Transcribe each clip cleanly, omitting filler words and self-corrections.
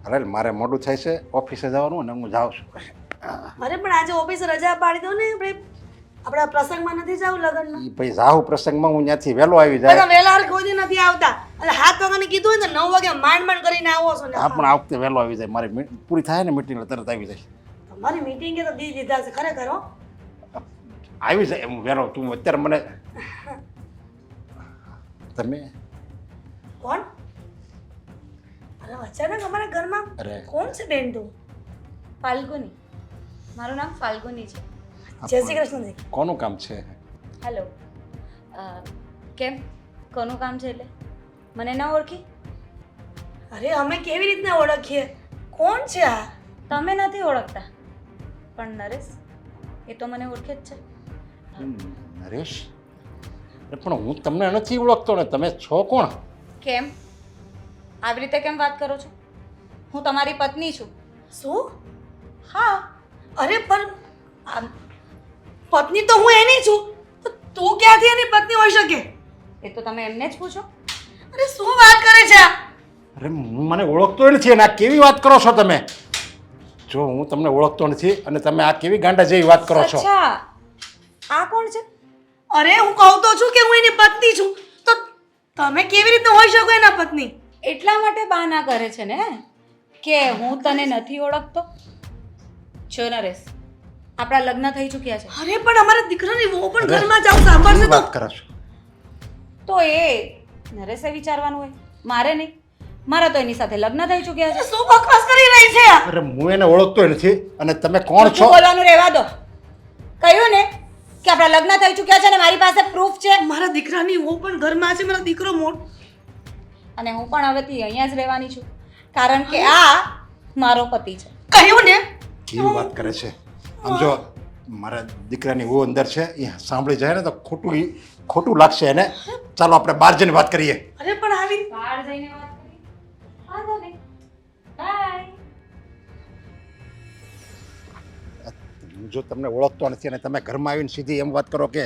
અરે મારે મોડું થાય છે ઓફિસે જવાનું અને હું જાઉં છું. અરે પણ આજે ઓફિસ રજા પાડી દો ને આપણે આપણા પ્રસંગમાં નથી જવું લગ્નમાં. ઈ ભાઈ જાહુ પ્રસંગમાં હું ત્યાંથી વહેલો આવી જાય. બધા વહેલા કોઈ દી નથી આવતા એટલે 7 વાગ્યાની કીધું હોય ને 9 વાગે માંડ કરીને આવો છો ને. હા પણ આ વખતે વહેલો આવી જાય. મારી પૂરી થાય ને મીટિંગ તરત આવી જાય. તમારી મીટિંગે તો દી દીધા છે ખરેખર હો. આવી જાય હું વહેલો. તું અત્યારે મને તમે કોણ? અરે અચાનક અમારા ઘરમાં અરે કોણ છે બેન તું? ફાલ્ગુની. મારું નામ ફાલ્ગુની છે. જય શ્રી કૃષ્ણજી. કોનું કામ છે? હેલો. કેમ કોનું કામ છે એટલે મને ના ઓળખી? અરે અમે કેવી રીતના ઓળખીએ? કોણ છે આ? તમે નથી ઓળખતા પણ નરેશ એ તો મને ઓળખે જ છે. નરેશ? અરે પણ હું તમને નથી ઓળખતો ને. તમે છો કોણ? કેમ આવી રીતે કેમ વાત કરો છો? હું તમારી પત્ની છું. શું? હા. અરે પણ આમ પત્ની તો હું એની છું તો તું ક્યાંથી એની પત્ની હોઈ શકે? એ તો તમે એમને જ પૂછો. અરે શું વાત કરે છે આ? અરે હું મને ઓળખતો નથી અને આ કેવી વાત કરો છો તમે? જો હું તમને ઓળખતો નથી અને તમે આ કેવી ગાંડા જેવી વાત કરો છો? અચ્છા આ કોણ છે? અરે હું કહું તો છું કે હું એની પત્ની છું તો તમે કેવી રીતે હોઈ શકો એના પત્ની? એટલા માટે બહાના કરે છે ને કે હું તને નથી ઓળખતો. જો નરેશ આપણા લગ્ન થઈ ચૂક્યા છે. અરે પણ અમારા દીકરાની વહુ પણ ઘરમાં જાવ સાંભળશે કેવી તો. વાત કરો છો? તો એ નરેશે વિચારવાનું હોય, મારે નહીં. મારા તો એની સાથે લગ્ન થઈ ચૂક્યા છે. શું બકવાસ કરી રહી છે આ? અરે હું એને ઓળખતો નથી અને તમે કોણ છો? શું બોલવાનું રહેવા દો. કહ્યું ને કે આપણા લગ્ન થઈ ચૂક્યા છે ને મારી પાસે પ્રૂફ છે. મારા દીકરાની વહુ પણ ઘરમાં છે. મારો દીકરો મોટો અને હું પણ હવેથી અહીંયા જ રહેવાની છું કારણ કે આ મારો પતિ છે. કહ્યું ને. કેવી વાત કરે છે? આમ જો મારા દીકરાની વહુ અંદર છે એ સાંભળી જાય ને તો ખોટું લાગશે એને. ચાલો આપણે બહાર જઈને વાત કરીએ. અરે પણ આવી બહાર જઈને વાત કરી. વાંધો નહીં. બાય. જો તમને ઓળખતો નથી અને તમે ઘરમાં આવીને સીધી એમ વાત કરો કે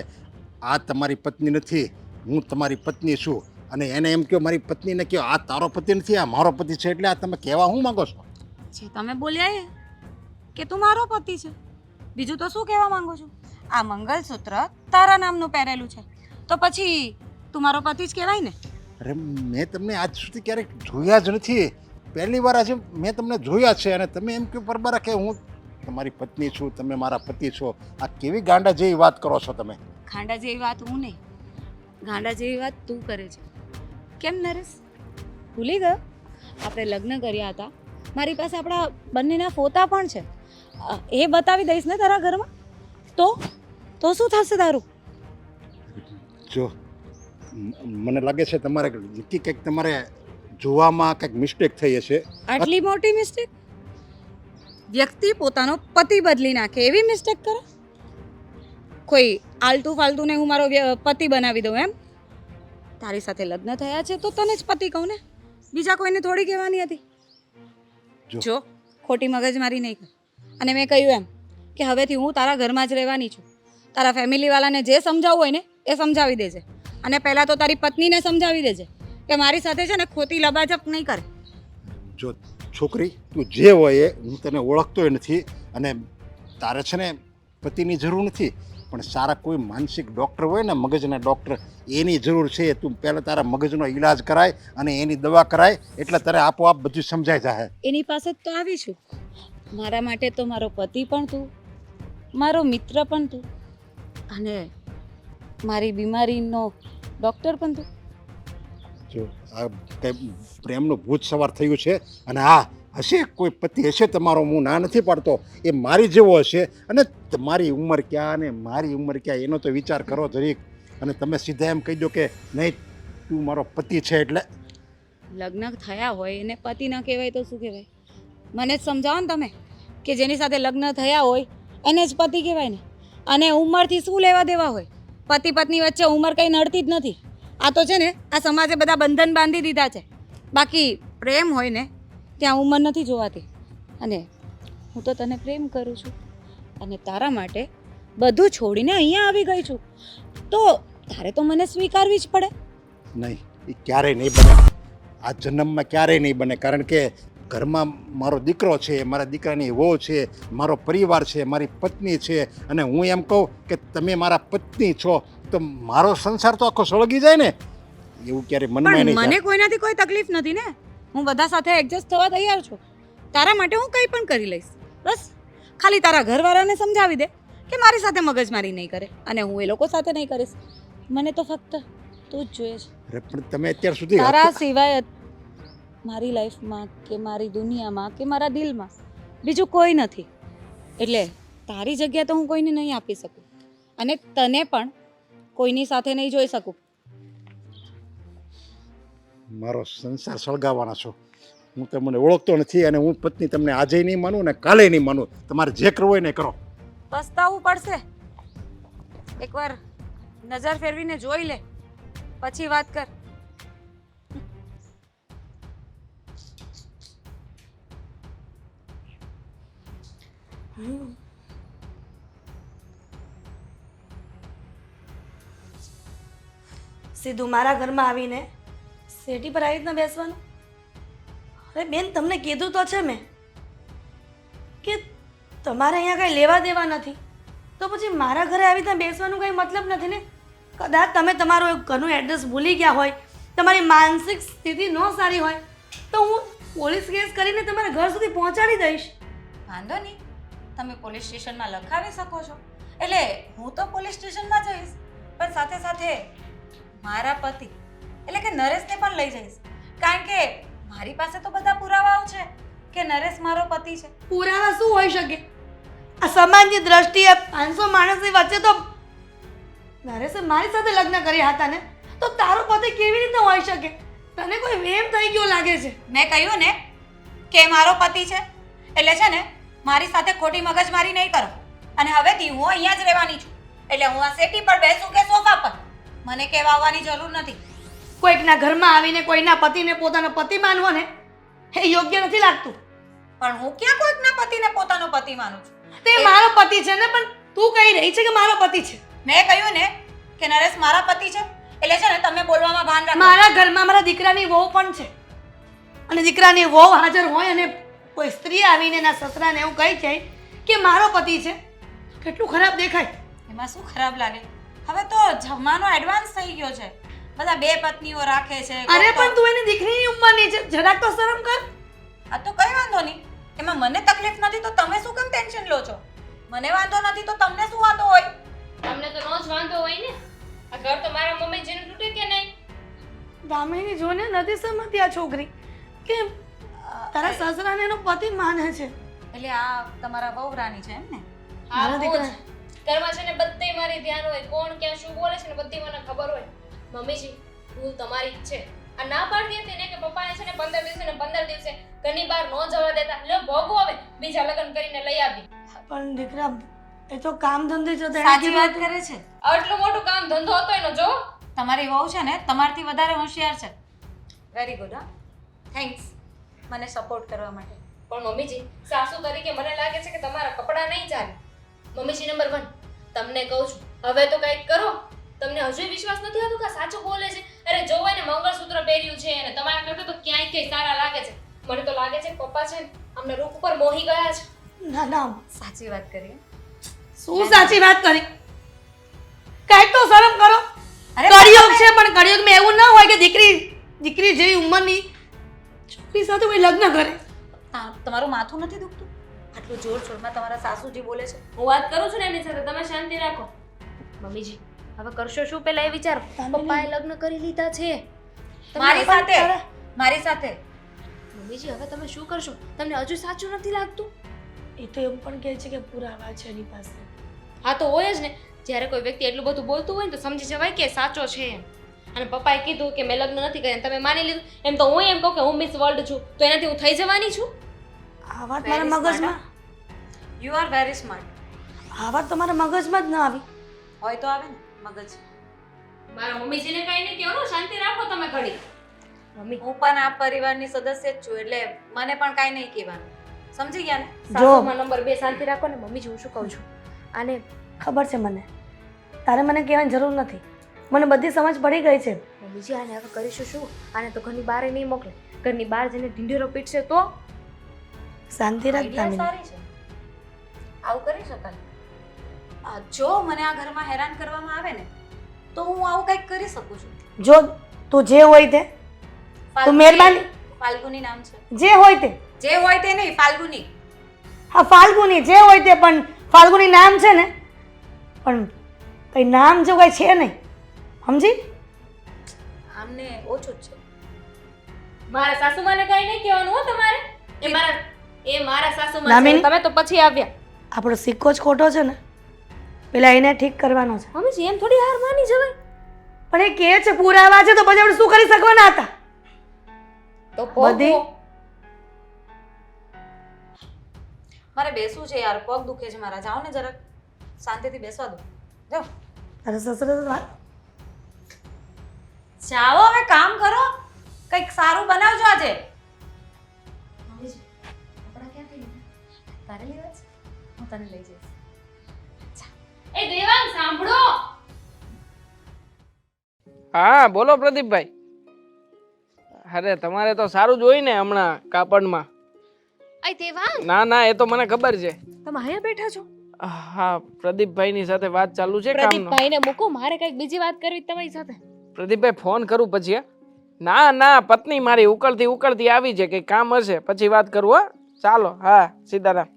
આ તમારી પત્ની નથી, હું તમારી પત્ની છું અને એને એમ કહો મારી પત્નીને કહો આ તારો પતિ નથી આ મારો પતિ છે, એટલે આ તમે કહેવા શું માંગો છો? છે તમે બોલ્યા એ કે તું મારો પતિ છે. બીજું તો શું કહેવા માંગુ છું? આ મંગલસૂત્ર તારા નામનું પહેરેલું છે તો પછી તું મારો પતિ જ કહેવાય ને. અરે મેં તમને આજ સુધી ક્યારેક જોયા જ નથી. પહેલી વાર આજે મેં તમને જોયા છે અને તમે એમ કહો પરબારા કે હું તમારી પત્ની છું, તમે મારા પતિ છો. આ કેવી ગાંડા જેવી વાત કરો છો તમે? ગાંડા જેવી વાત હું નહીં, ગાંડા જેવી વાત તું કરે છે. કેમ નરેશ ભૂલી ગયો? આપણે લગ્ન કર્યા હતા, મારી પાસે આપણા બંનેના ફોટા પણ છે. એ બતાવી દઈશ ને તારા ઘરમાં તો શું થશે તારું? જો મને લાગે છે તમારે કંઈક તમારે જોવામાં કંઈક મિસ્ટેક થઈ હશે. આટલી મોટી મિસ્ટેક? વ્યક્તિ પોતાનો પતિ બદલી નાખે એવી મિસ્ટેક કરે? કોઈ આલતુ ફાલતુને હું મારો પતિ બનાવી દઉં એમ? તારી સાથે લગ્ન થયા છે તો તને જ પતિ કહું ને, બીજા કોઈને થોડી કહેવાની હતી. જો ખોટી મગજમારી નહીં કર. અને મેં કહ્યું એમ કે હવેથી હું તારા ઘરમાં જ રહેવાની છું. તારા ફેમિલીવાળાને જે સમજાવવું હોય ને એ સમજાવી દેજે. અને પહેલાં તો તારી પત્નીને સમજાવી દેજે કે મારી સાથે છે ને ખોટી લબાજપ નહીં કરે. જો છોકરી તું જે હોય એ હું તને ઓળખતોય નથી અને તારે છે ને પતિની જરૂર નથી, પણ સારા કોઈ માનસિક ડૉક્ટર હોય ને મગજના ડૉક્ટર એની જરૂર છે. તું પહેલાં તારા મગજનો ઈલાજ કરાય અને એની દવા કરાય એટલે તારે આપોઆપ બધું સમજાઈ જાય. એની પાસે જ તો આવી છું. મારા માટે તો મારો પતિ પણ તું, મારો મિત્ર પણ તું અને મારી બીમારીનો ડૉક્ટર પણ તું. જો આ કંઈ પ્રેમનું ભૂત સવાર થયું છે અને હા હશે કોઈ પતિ હશે તમારો, હું ના નથી પાડતો. એ મારી જેવો હશે અને તમારી ઉંમર ક્યાં અને મારી ઉંમર ક્યાં એનો તો વિચાર કરો જરીક. અને તમે સીધા એમ કહી દો કે નહીં તું મારો પતિ છે એટલે. લગ્ન થયા હોય એને પતિ ન કહેવાય તો શું કહેવાય? મને જ સમજાવો ને તમે કે જેની સાથે લગ્ન થયા હોય એને જ પતિ કહેવાય ને. અને ઉંમરથી શું લેવા દેવા હોય? પતિ પત્ની વચ્ચે ઉંમર કંઈ નડતી જ નથી. આ તો છે ને આ સમાજે બધા બંધન બાંધી દીધા છે. બાકી પ્રેમ હોય ને ત્યાં ઉંમર નથી જોવાતી. અને હું તો તને પ્રેમ કરું છું અને તારા માટે બધું છોડીને અહીંયા આવી ગઈ છું તો તારે તો મને સ્વીકારવી જ પડે. નહીં, એ ક્યારેય નહીં બને. આ જન્મમાં ક્યારેય નહીં બને, કારણ કે ઘરમાં મારો દીકરો છે, મારા દીકરાની વહુ છે, મારો પરિવાર છે, મારી પત્ની છે, અને હું એમ કહું કે તમે મારા પત્ની છો તો મારો સંસાર તો આખો સળગી જાય ને. એવું ક્યારે મનમાં પણ નહીં મને થાય. કોઈનાથી કોઈ તકલીફ નથી ને. હું બધા સાથે એડજસ્ટ થવા તૈયાર છું. તારા માટે હું કંઈ પણ કરી લઈશ. બસ ખાલી તારા ઘરવાળાને સમજાવી દે કે મારી સાથે મગજમારી નહીં કરે, અને હું એ લોકો સાથે નહીં કરીશ. મને તો ફક્ત તું જ જોઈએ છે. અરે પણ તમે અત્યાર સુધી તારા સિવાય મારી લાઈફમાં કે મારી દુનિયામાં કે મારા દિલમાં બીજું કોઈ નથી. એટલે તારી જગ્યા તો હું કોઈને નહીં આપી શકું, અને તને પણ કોઈની સાથે નહીં જોઈ શકું. મારો સંસાર સળગાવવાના છો. હું તમને ઓળખતો નથી, અને હું પત્ની તમને આજે નહીં માનું ને કાલે નહીં માનું. તમારે જે કરવું હોય ને કરો. પસ્તાવવું પડશે. એકવાર નજર ફેરવીને જોઈ લે, પછી વાત કર. સીધું મારા ઘરમાં આવીને સેટી પર આવી રીતના બેસવાનું? અરે બેન, તમને કીધું તો છે મેં કે તમારે અહીંયા કાંઈ લેવા દેવા નથી, તો પછી મારા ઘરે આવી રીતના બેસવાનું કંઈ મતલબ નથી ને. કદાચ તમે તમારું ઘરનું એડ્રેસ ભૂલી ગયા હોય, તમારી માનસિક સ્થિતિ ન સારી હોય, તો હું પોલીસ કેસ કરીને તમારા ઘર સુધી પહોંચાડી દઈશ. વાંધો નહીં, તમે પોલીસ સ્ટેશનમાં લખાવી શકો છો. એટલે હું તો પોલીસ સ્ટેશનમાં જઈશ, પણ સાથે સાથે મારા પતિ એટલે કે નરેશને પણ લઈ જઈશ. કારણ કે મારી પાસે તો બધા પુરાવાઓ છે કે નરેશ મારો પતિ છે. પુરાવા શું હોઈ શકે? આ સમાજની દ્રષ્ટિએ 500 માણસની વચ્ચે તો નરેશે મારી સાથે લગ્ન કર્યા હતા ને, તો તારો પતિ કેવી રીતે હોઈ શકે? તને કોઈ વેમ થઈ ગયો લાગે છે. મેં કહ્યું ને કે મારો પતિ છે, એટલે છે ને મારી સાથે ખોટી મગજમારી નહીં કરો. અને હવેથી હું અહીંયા જ રહેવાની છું. એટલે હું આ સેટી પર બેસું કે સોફા પર, મને કહેવા આવવાની જરૂર નથી. કોઈકના ઘરમાં આવીને કોઈના પતિને પોતાનો પતિ માનવો ને, એ યોગ્ય નથી લાગતું. પણ હું ક્યાં કોઈકના પતિને પોતાનો પતિ માનું છું? તે મારો પતિ છે ને, પણ તું કહી રહી છે કે મારો પતિ છે. મેં કહ્યું ને કે નરેશ મારા પતિ છે, એટલે છે ને તમે બોલવામાં ભાન રાખો. મારા ઘરમાં મારા દીકરાની વહુ પણ છે, અને દીકરાની વહુ હાજર હોય અને કોઈ સ્ત્રી આવીને એના સસરાને એવું કહી જાય કે મારો પતિ છે, કેટલું ખરાબ દેખાય. એમાં શું ખરાબ લાગે? હવે તો જમાનો એડવાન્સ થઈ ગયો છે, બધા બે પત્નીઓ રાખે છે. અરે પણ તું એની દીકરીની ઉંમરની છે, જરાક તો શરમ કર. આ તો કઈ વાંધો નહીં, એમાં મને તકલીફ નથી તો તમે શું કેમ ટેન્શન લો છો? મને વાંધો નથી તો તમને શું વાંધો હોય? તમને તો નો જ વાંધો હોય ને. આ ઘર તો મારા મમ્મી જેને તૂટે કે નહીં? દામિની જોને નથી સમજતી આ છોકરી કે તારા સસરાને એનો પતિ માને છે. એટલે આ તમારા વહુરાની છે એમ ને? હા, મારા હું જ. દીકરા ઘરમાં છે ને બધે મારી ધ્યાન હોય, કોણ ક્યાં શું બોલે છે ને બધી મને ખબર હોય. મમ્મીજી, ભૂલ તમારી જ છે. આ ના પાડતી હતી ને કે પપ્પાને છે ને 15 દિવસે ને 15 દિવસે ઘરની બહાર ન જવા દેતા, લ્યો ભોગવો હવે, બીજા લગ્ન કરીને લઈ આવી. પણ દીકરા, એ તો કામ ધંધે જતો એને સાચી કેવી વાત રીતે- કરે છે. આટલું મોટું કામ ધંધો હતો એનો, જો. તમારી વહુ છે ને તમારથી વધારે હોશિયાર છે. Very good. હા, થેન્ક્સ મને સપોર્ટ કરવા માટે. પણ મમ્મીજી, સાસુ તરીકે મને લાગે છે કે તમારા કપડાં નહીં ચાલે. મમ્મીજી નંબર 1, તમને કહું છું, હવે તો કંઈક કરો. તમને હજુ વિશ્વાસ નથી આવતો કે આ સાચું બોલે છે? અરે જો એને મંગળસૂત્ર પહેર્યું છે અને તમારા કરતા તો ક્યાંય કઈ સારા લાગે છે. મને તો લાગે છે કે પપ્પા છે ને અમને રૂપ ઉપર મોહી ગયા છે. ના ના, સાચી વાત કરી. શું સાચી વાત કરી? કાંઈક તો શરમ કરો. અરે કળિયુગ છે, પણ કળિયુગમાં એવું ના હોય કે દીકરી જેવી ઉંમરની છોકરી સાથે કોઈ લગ્ન કરે. તમારું માથું નથી દુખતું? આટલું જોર જોરમાં તમારા સાસુજી બોલે છે. હું વાત કરું છું ને એમની સાથે, તમે શાંતિ રાખો. મમ્મીજી, હવે કરશો શું પેલા એ વિચારો. પપ્પાએ લગ્ન કરી લીધા છે મારી સાથે. મારી સાથે. મમ્મીજી, હવે તમે શું કરશો? તમને હજુ સાચું નથી લાગતું? એ તો એમ પણ કહે છે કે પુરાવા છે એની પાસે. હા તો હોય જ ને. જ્યારે કોઈ વ્યક્તિ એટલું બધું બોલતું હોય ને તો સમજી જવાય કે સાચો છે એમ. અને પપ્પાએ કીધું કે મેં લગ્ન નથી કર્યા, તમે માની લીધું. એમ તો હું એમ કહું કે હું મિસ વર્લ્ડ છું, તો એનાથી હું થઈ જવાની છું? આ વાત મારા મગજમાં યુ આર વેરી સ્માર્ટ. આ વાત તો મારા મગજમાં જ ના આવી. હોય તો આવે ને મગજ. મારા મમ્મીજીને કઈ નહીં કહેવાનું, શાંતિ રાખો તમે ઘડી. મમ્મી, હું પણ આ પરિવારની સદસ્ય જ છું, એટલે મને પણ કાંઈ નહીં કહેવાનું. સમજી ગયા ને? સાસુમાં નંબર 2 શાંતિ રાખો ને. મમ્મીજી, હું શું કહું છું, આને ખબર છે મને, તારે મને કહેવાની જરૂર નથી, મને બધી સમજ પડી ગઈ છે. મમ્મીજી આને હવે કરીશું શું? આને તો ઘરની બહાર નહીં મોકલે. ઘરની બહાર જઈને ઢીંઢેરો પીટશે તો શાંતિ રાખ આઈડિયા દામિની. સારી છે, આવું કરી શકાય. જો મને આ ઘરમાં હેરાન કરવામાં આવે ને તો હું આવું કંઈક કરી શકું છું. જો તું જે હોય તે તું મહેરબાની ફાલ્ગુની નામ છે. જે હોય તે જે હોય તે નહીં, ફાલ્ગુની. હા ફાલ્ગુની જે હોય તે, પણ ફાલ્ગુની નામ છે ને, પણ કઈ નામ જેવું કઈ છે નહીં, સમજી? આમને ઓછું જ છે. મારા સાસુમાને કઈ નહીં કહેવાનું હો તમારે. એ મારા સાસુમા છે. દામિની? તમે તો પછી આવ્યા. આપણો સિક્કો જ ખોટો છે ને, પેલા એને ઠીક કરવાનો છે. મમ્મીજી એમ થોડી હાર માની જવાય. પણ એ કહે છે પુરાવા છે, તો પછી આપણે શું કરી શકવાના હતા? તો બધી મારે બેસવું છે યાર, પગ દુખે છે મારા. જાઓ ને જરાક શાંતિથી બેસવા દો. જાઓ તારા સસરા તો જાઓ, હવે કામ કરો, કંઈક સારું બનાવજો આજે. મમ્મીજી કપડાં ક્યાંથી લીધા? તારે લેવા છે? હું તને લઈ જઈશ. એ દેવાંગ સાંભળો. હા બોલો પ્રદીપભાઈ. અરે તમારે તો સારું જ હોય ને હમણાં કાપડમાં. અય દેવાંગ, ના ના એ તો મને ખબર છે. તમે અહીંયા બેઠા છો? હા પ્રદીપભાઈની સાથે વાત ચાલુ છે કામનો. પ્રદીપભાઈને મૂકો, મારે કઈક બીજી વાત કરવી તમારી સાથે. પ્રદીપભાઈ ફોન કરું પછી હે? ના ના પત્ની મારી ઉકળતી ઉકળતી આવી છે, કઈ કામ હશે પછી વાત કરું. હા ચાલો. હા સીતારામ.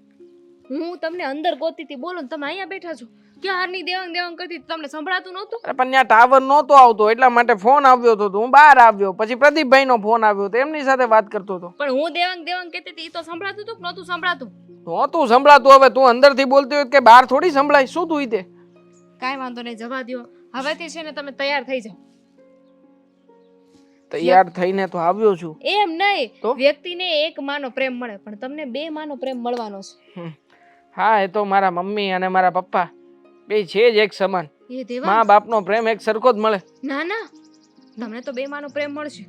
હું તમને અંદર ગોતી હતી, બોલો ને તમે અહીંયા બેઠા છો. ક્યારની દેવાંગ દેવાંગ કરતી હતી, તમને સંભળાતું નહોતું? અરે પણ ત્યાં ટાવર નહોતો આવતો એટલા માટે ફોન આવ્યો હતો, હું બહાર આવ્યો, પછી પ્રદીપભાઈનો ફોન આવ્યો તો એમની સાથે વાત કરતો હતો. પણ હું દેવાંગ દેવાંગ કહેતી હતી, ઈ તો સંભળાતું હતું કે નહોતું સંભળાતું? નહોતું સંભળાતું. હવે તું અંદરથી બોલતી હોય કે બહાર થોડી સંભળાય, શું તું ઈ તે? કાંઈ વાંધો નહીં, જવા દ્યો. હવેથી છે ને તમે તૈયાર થઈ જાઓ. તૈયાર થઈને તો આવ્યો છું. એમ નહીં, તો? વ્યક્તિને એક માનો પ્રેમ મળે, પણ તમને બે માનો પ્રેમ મળવાનો છે. હા એ તો મારા મમ્મી અને મારા પપ્પા બે છે જ એક સમાન. એ દેવાંગ, મા બાપનો પ્રેમ એક સરખો જ મળે. ના ના, તમને તો બે માનો પ્રેમ મળશે,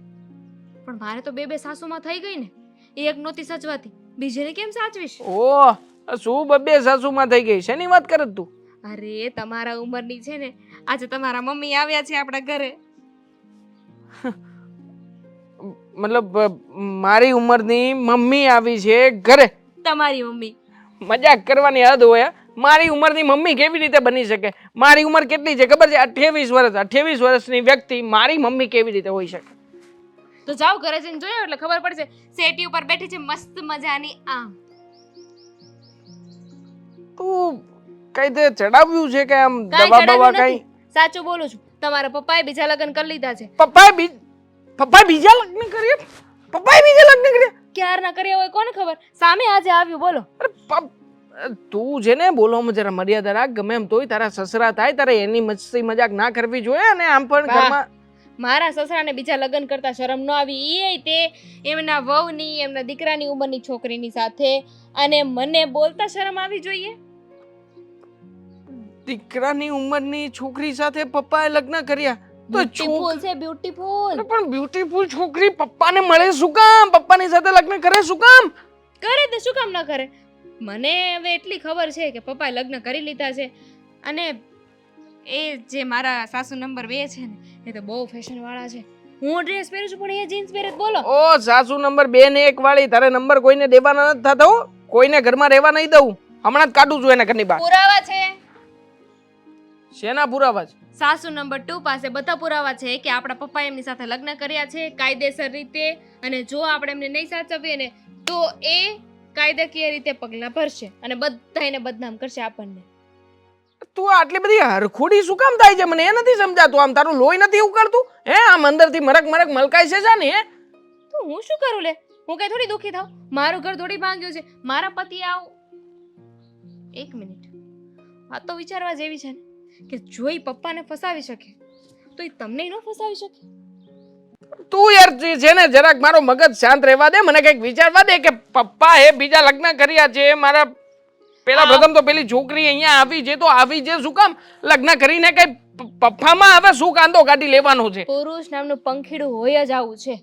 પણ મારે તો બે સાસુમાં થઈ ગઈ ને. એક નહોતી સચવાતી, બીજીને કેમ સાચવીશ? ઓહ શું બબ્બે સાસુમાં થઈ ગઈ? શેની વાત કરે તું? અરે તમારા ઉંમરની છે ને, આજે તમારા મમ્મી આવ્યા છે આપણા ઘરે. મતલબ મારી ઉંમરની મમ્મી આવી છે ઘરે? તમારી મમ્મી. મજાક કરવાની હદ હોય. મારી ઉંમરની મમ્મી કેવી રીતે બની શકે? મારી ઉંમર કેટલી છે ખબર છે? 28 વર્ષ. 28 વર્ષની વ્યક્તિ મારી મમ્મી કેવી રીતે હોઈ શકે? તો જાઓ ઘરે જઈને જોયો એટલે ખબર પડશે. સેટી ઉપર બેઠી છે મસ્ત મજાની આમ. તું કઈ તે ચડાવ્યું છે કે આમ કાંઈ દવા બવા ચડાવ્યું કઈ? નથી. સાચું બોલું છું, તમારા પપ્પાએ બીજા લગ્ન કરી લીધા છે. પપ્પાએ બીજા લગ્ન કર્યા? પપ્પાએ બીજા લગ્ન કર્યા? ક્યારના કર્યા હોય કોને ખબર? સામે આજે આવ્યું, બોલો. અરે તું છે ને બોલવામાં જરા મર્યાદા રાખ. ગમે એમ તોય તારા સસરા થાય, તારે એની મસ્તી મજાક ના કરવી જોઈએ. અને આમ પણ વાહ. ઘરમાં મારા સસરાને બીજા લગ્ન કરતા શરમ ન આવી. એ તે એમના વહુની, એમના દીકરાની ઉંમરની છોકરીની સાથે, અને મને બોલતા શરમ આવી જોઈએ? દીકરાની ઉંમરની છોકરી સાથે પપ્પાએ લગ્ન કર્યા તો બ્યુટીફુલ છે, બ્યુટીફુલ. પણ બ્યુટીફુલ છોકરી પપ્પાને મળે શું કામ? પપ્પાની સાથે લગ્ન કરે શું કામ? કરે તે શું કામ ન કરે? મને હવે એટલી ખબર છે કે પપ્પાએ લગ્ન કરી લીધા છે. અને એ જે મારા સાસુ નંબર 2 છે ને, એ તો બહુ ફેશન વાળા છે. હું ડ્રેસ પહેરું છું પણ એ જીન્સ પહેરે છે, બોલો. ઓ સાસુ નંબર 2 ને 1 વાળી. તારે નંબર કોઈને દેવાના નથી થતા હો. કોઈને ઘરમાં રહેવા નહીં દઉં. હમણાં જ કાઢું છું એને ઘરની બહાર. પુરાવા છે. શેના પુરાવા છે? સાસુ નંબર 2 પાસે બધા પુરાવા છે કે આપણા પપ્પા એમની સાથે લગ્ન કર્યા છે કાયદેસર રીતે, અને જો આપણે એમને નહીં સાચવીએ ને તો એ કાયદાકીય રીતે પગલાં ભરશે અને બધાયને બદનામ કરશે આપણને. તું આટલી બધી હરખોડી શું કામ થાય છે? મને એ નથી સમજાતું. આમ તારું લોહી નથી ઉકળતું? હે આમ અંદરથી મરક મરક મલકાય છે જાને? હે તો હું શું કરું લે? હું કઈ થોડી દુખી થાઉં? મારું ઘર થોડી ભાંગ્યું છે. મારા પતિ આવ. એક મિનિટ, વાત તો વિચારવા જેવી છે ને કે જો ઈ પપ્પાને ફસાવી શકે તો ઈ તમને ન ફસાવી શકે. તું યાર છે ને જરાક મારો મગજ શાંત રહેવા દે. મને કઈક વિચારવા દે કે પપ્પા એ બીજા લગ્ન કર્યા છે. મારા પેલા પ્રથમ તો પેલી છોકરી અહીંયા આવી છે તો આવી છે શું કામ? લગ્ન કરીને કઈ પપ્પામાં હવે શું કાંદો કાઢી લેવાનો છે? પુરુષ નામનું પંખીડું હોય જ આવું છે.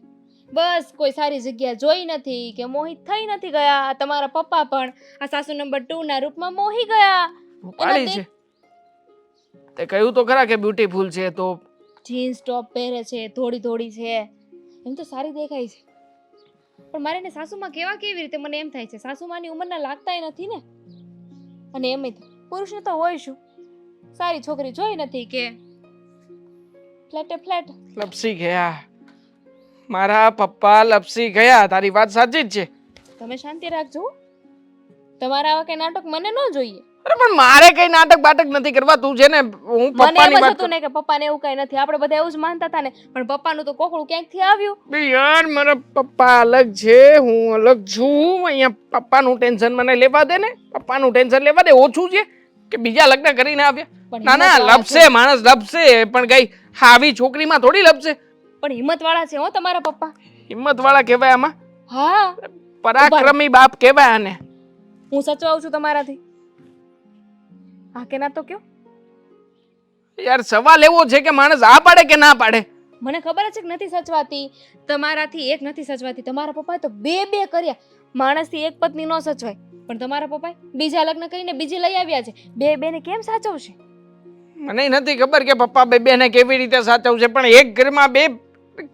બસ કોઈ સારી જગ્યા જોઈ નથી કે મોહિત થઈ નથી ગયા. તમારા પપ્પા પણ આ સાસુ નંબર 2 ના રૂપમાં મોહી ગયા. પાડી છે તે કહ્યું તો ખરા કે બ્યુટીફુલ છે, તો જીન્સ ટોપ પહેરે છે, થોડી થોડી છે, એમ તો સારી દેખાય છે. પણ મારે એને સાસુમાં કેવા કેવી રીતે મને એમ થાય છે સાસુમાની ઉંમરના લાગતાય નથી ને. અને એમ પુરુષને તો હોય શું, સારી છોકરી જોઈ નથી કે ફ્લેટે ફ્લેટ. લપસી ગયા, મારા પપ્પા લપસી ગયા. તારી વાત સાચી જ છે. તમે શાંતિ રાખજો હો. તમારા આવા કઈ નાટક મને ન જોઈએ. અરે પણ મારે કઈ નાટક બાટક નથી કરવા. તું છે ને, હું મને પપ્પાની એમ જ વાત હતું ને કે પપ્પાને એવું કઈ નથી, આપણે બધા એવું જ માનતા હતા ને, પણ પપ્પાનું તો કોકડું ક્યાંકથી આવ્યું. બે યાર, મારા પપ્પા અલગ છે, હું અલગ છું. અહીંયા પપ્પાનું ટેન્શન મને લેવા દે ને. પપ્પાનું ટેન્શન લેવા દે. ઓછું છે કે બીજા લગ્ન કરીને આવ્યા? પણ ના ના, હિંમતવાળા લપસે માણસ, લપસે. પણ કઈ આવી છોકરીમાં થોડી લપસે. પણ હિંમતવાળા છે હો તમારા પપ્પા. હિંમતવાળા કહેવાય આમાં? હા, પરાક્રમી બાપ કહેવાય આને. હું સચવાઉં છું તમારાથી. હા કે ના તો કયો. યાર સવાલ એવો છે કે માણસ આ પાડે કે ના પાડે. મને ખબર જ છે કે નથી સચવાતી તમારાથી. એક નથી સચવાતી. તમારા પપ્પાએ તો બે કર્યા. માણસથી એક પત્ની ન સચવાય, પણ તમારા પપ્પાએ બીજા લગ્ન કરીને બીજી લઈ આવ્યા છે. બેને કેમ સાચવશે? મને નથી ખબર કે પપ્પા બેને કેવી રીતે સાચવશે, પણ એક ઘરમાં બે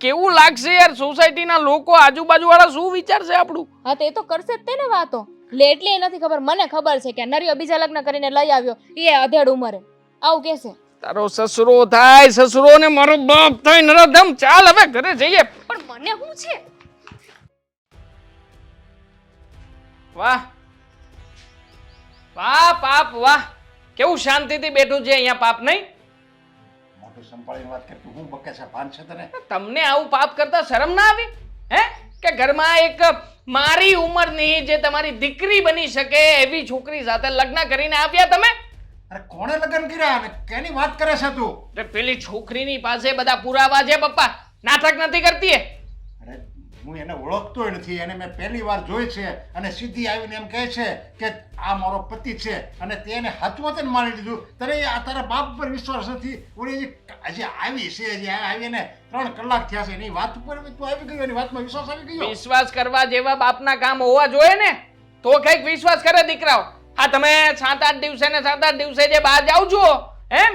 કેવું લાગશે યાર? સોસાયટીના લોકો, આજુબાજુ વાળા શું વિચારશે આપણું? હા તો એ તો કરશે જ તે ને વાતો. એટલે એ નથી ખબર. મને ખબર છે કે નરિયો બીજા લગ્ન કરીને લઈ આવ્યો એ અધેડ ઉંમરે. આવું કહેશે. તારો સસરો થાય, સસરો ને મારો બાપ થાય નરાધમ. ચાલ હવે ઘરે જઈએ. પણ મને શું છે? વાહ વાહ પાપ વાહ, કેવું શાંતિથી બેઠું છે અહીંયા પાપ. નહીં મોટું સંભાળીને વાત કરતું હું બકે છે, ભાન છે તને? તમને આવું પાપ કરતા શરમ ના આવી? હે કે ઘરમાં એક મારી ઉંમરની જે તમારી દીકરી બની શકે એવી છોકરી સાથે લગ્ન કરીને આવ્યા તમે? અરે કોણે લગ્ન કર્યા અને કેની વાત કરે છે તું? અરે પેલી છોકરીની પાસે બધા પુરાવા છે પપ્પા. નાટક નથી કરતી એ. અરે હું એને ઓળખતોય નથી, એને મેં પહેલી વાર જોઈ છે અને સીધી આવીને એમ કહે છે કે આ મારો પતિ છે, અને તેને હાથમાં માની લીધું. તને આ તારા બાપ પર વિશ્વાસ નથી? ઓલી હજી આવી છે, હજી આવીને 3 કલાક થયા છે, એની વાત ઉપર તું આવી ગયો, એની વાતમાં વિશ્વાસ આવી ગયો? વિશ્વાસ કરવા જેવા બાપના કામ હોવા જોઈએ ને, તો કઈક વિશ્વાસ કરે દીકરાઓ. હા તમે 7-8 દિવસે ને 7-8 દિવસે જે બહાર જાવ છો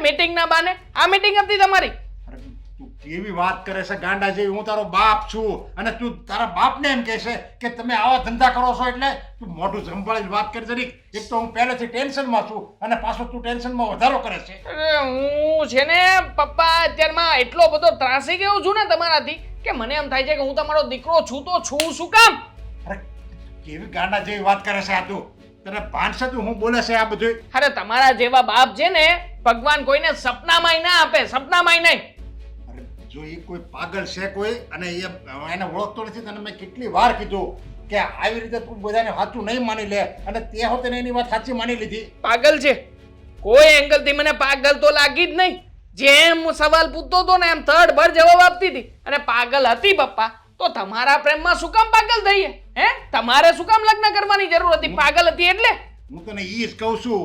મીટિંગ ના બાને, આ મીટિંગ હતી તમારી? અરે તું કેવી વાત કરે છે ગાંડા જેવી? હું તારો બાપ છું અને તું તારા બાપને એમ કહે છે કે તમે આવા ધંધા કરો છો, એટલે તું મોઢું સંભાળીને વાત કરી જરીક. એક તો હું પહેલેથી ટેન્શનમાં છું અને પાછો તું ટેન્શનમાં વધારો કરે છે. અરે હું છે ને પપ્પા અત્યારમાં એટલો બધો ત્રાસી ગયો છું ને તમારાથી કે મને એમ થાય છે કે હું તમારો દીકરો છું તો છું શું કામ? અરે કેવી ગાંડા જેવી વાત કરે છે આ તું? તને ભાન છે તું હું બોલે છે આ બધું? અરે તમારા જેવા બાપ છે ને ભગવાન કોઈને સપનામાંય ના આપે, સપનામાંય નહીં. અરે જો એ કોઈ પાગલ છે કોઈ, અને એને ઓળખતો નથી. તને મેં કેટલી વાર કીધું કે આવી રીતે તું બધાને સાચું નહીં માની લે, અને તે હોતે એની વાત સાચી માની લીધી. પાગલ છે? કોઈ એંગલથી મને પાગલ તો લાગી જ નહીં. જેમ સવાલ પૂછતો હતો ને એમ થર્ડ ભર જવાબ આપતી હતી. અને પાગલ હતી પપ્પા તો તમારા પ્રેમમાં શું કામ પાગલ થઈએ? હે તમારે શું કામ લગ્ન કરવાની જરૂર હતી? પાગલ હતી એટલે? હું તને ઈ જ કહું છું,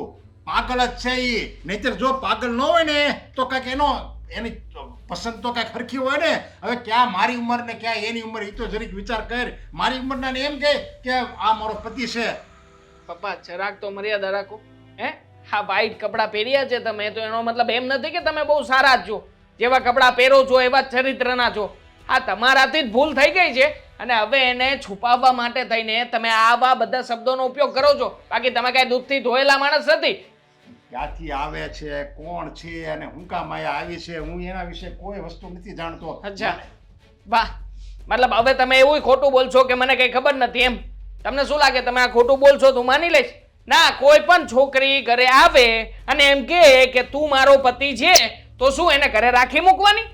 પાગલ જ છે ઈ. નહીતર જો પાગલ ન હોય ને તો કાંઈક એની પસંદ તો કાંઈક હરખી હોય ને. હવે ક્યાં મારી ઉંમર ને ક્યાં એની ઉંમર, એ તો જરીક વિચાર કર. મારી ઉંમરના ને એમ કહે કે આ મારો પતિ છે. પપ્પા જરાક તો મર્યાદા રાખો. હે હા વ્હાઈટ કપડાં પહેર્યા છે તમે તો એનો મતલબ એમ નથી કે તમે બહુ સારા જ છો. જેવા કપડાં પહેરો છો એવા ચરિત્રના છો. આ તમારાથી જ ભૂલ થઈ ગઈ છે અને હવે એને છુપાવવા માટે થઈને તમે આવા બધા શબ્દોનો ઉપયોગ કરો છો. બાકી તમે કાંઈ દૂધથી ધોયેલા માણસ નથી. ક્યાંથી આવે છે, કોણ છે અને હું કામ અહીંયા આવી છે, હું એના વિશે કોઈ વસ્તુ નથી જાણતો. અચ્છા વાહ, મતલબ હવે તમે એવું ખોટું બોલશો કે મને કંઈ ખબર નથી એમ? તમને શું લાગે તમે આ ખોટું બોલશો તો માની લઈશ? ના, કોઈ પણ છોકરી ઘરે આવે અને એમ કહે કે તું મારો પતિ છે તો શું એને ઘરે રાખી મૂકવાની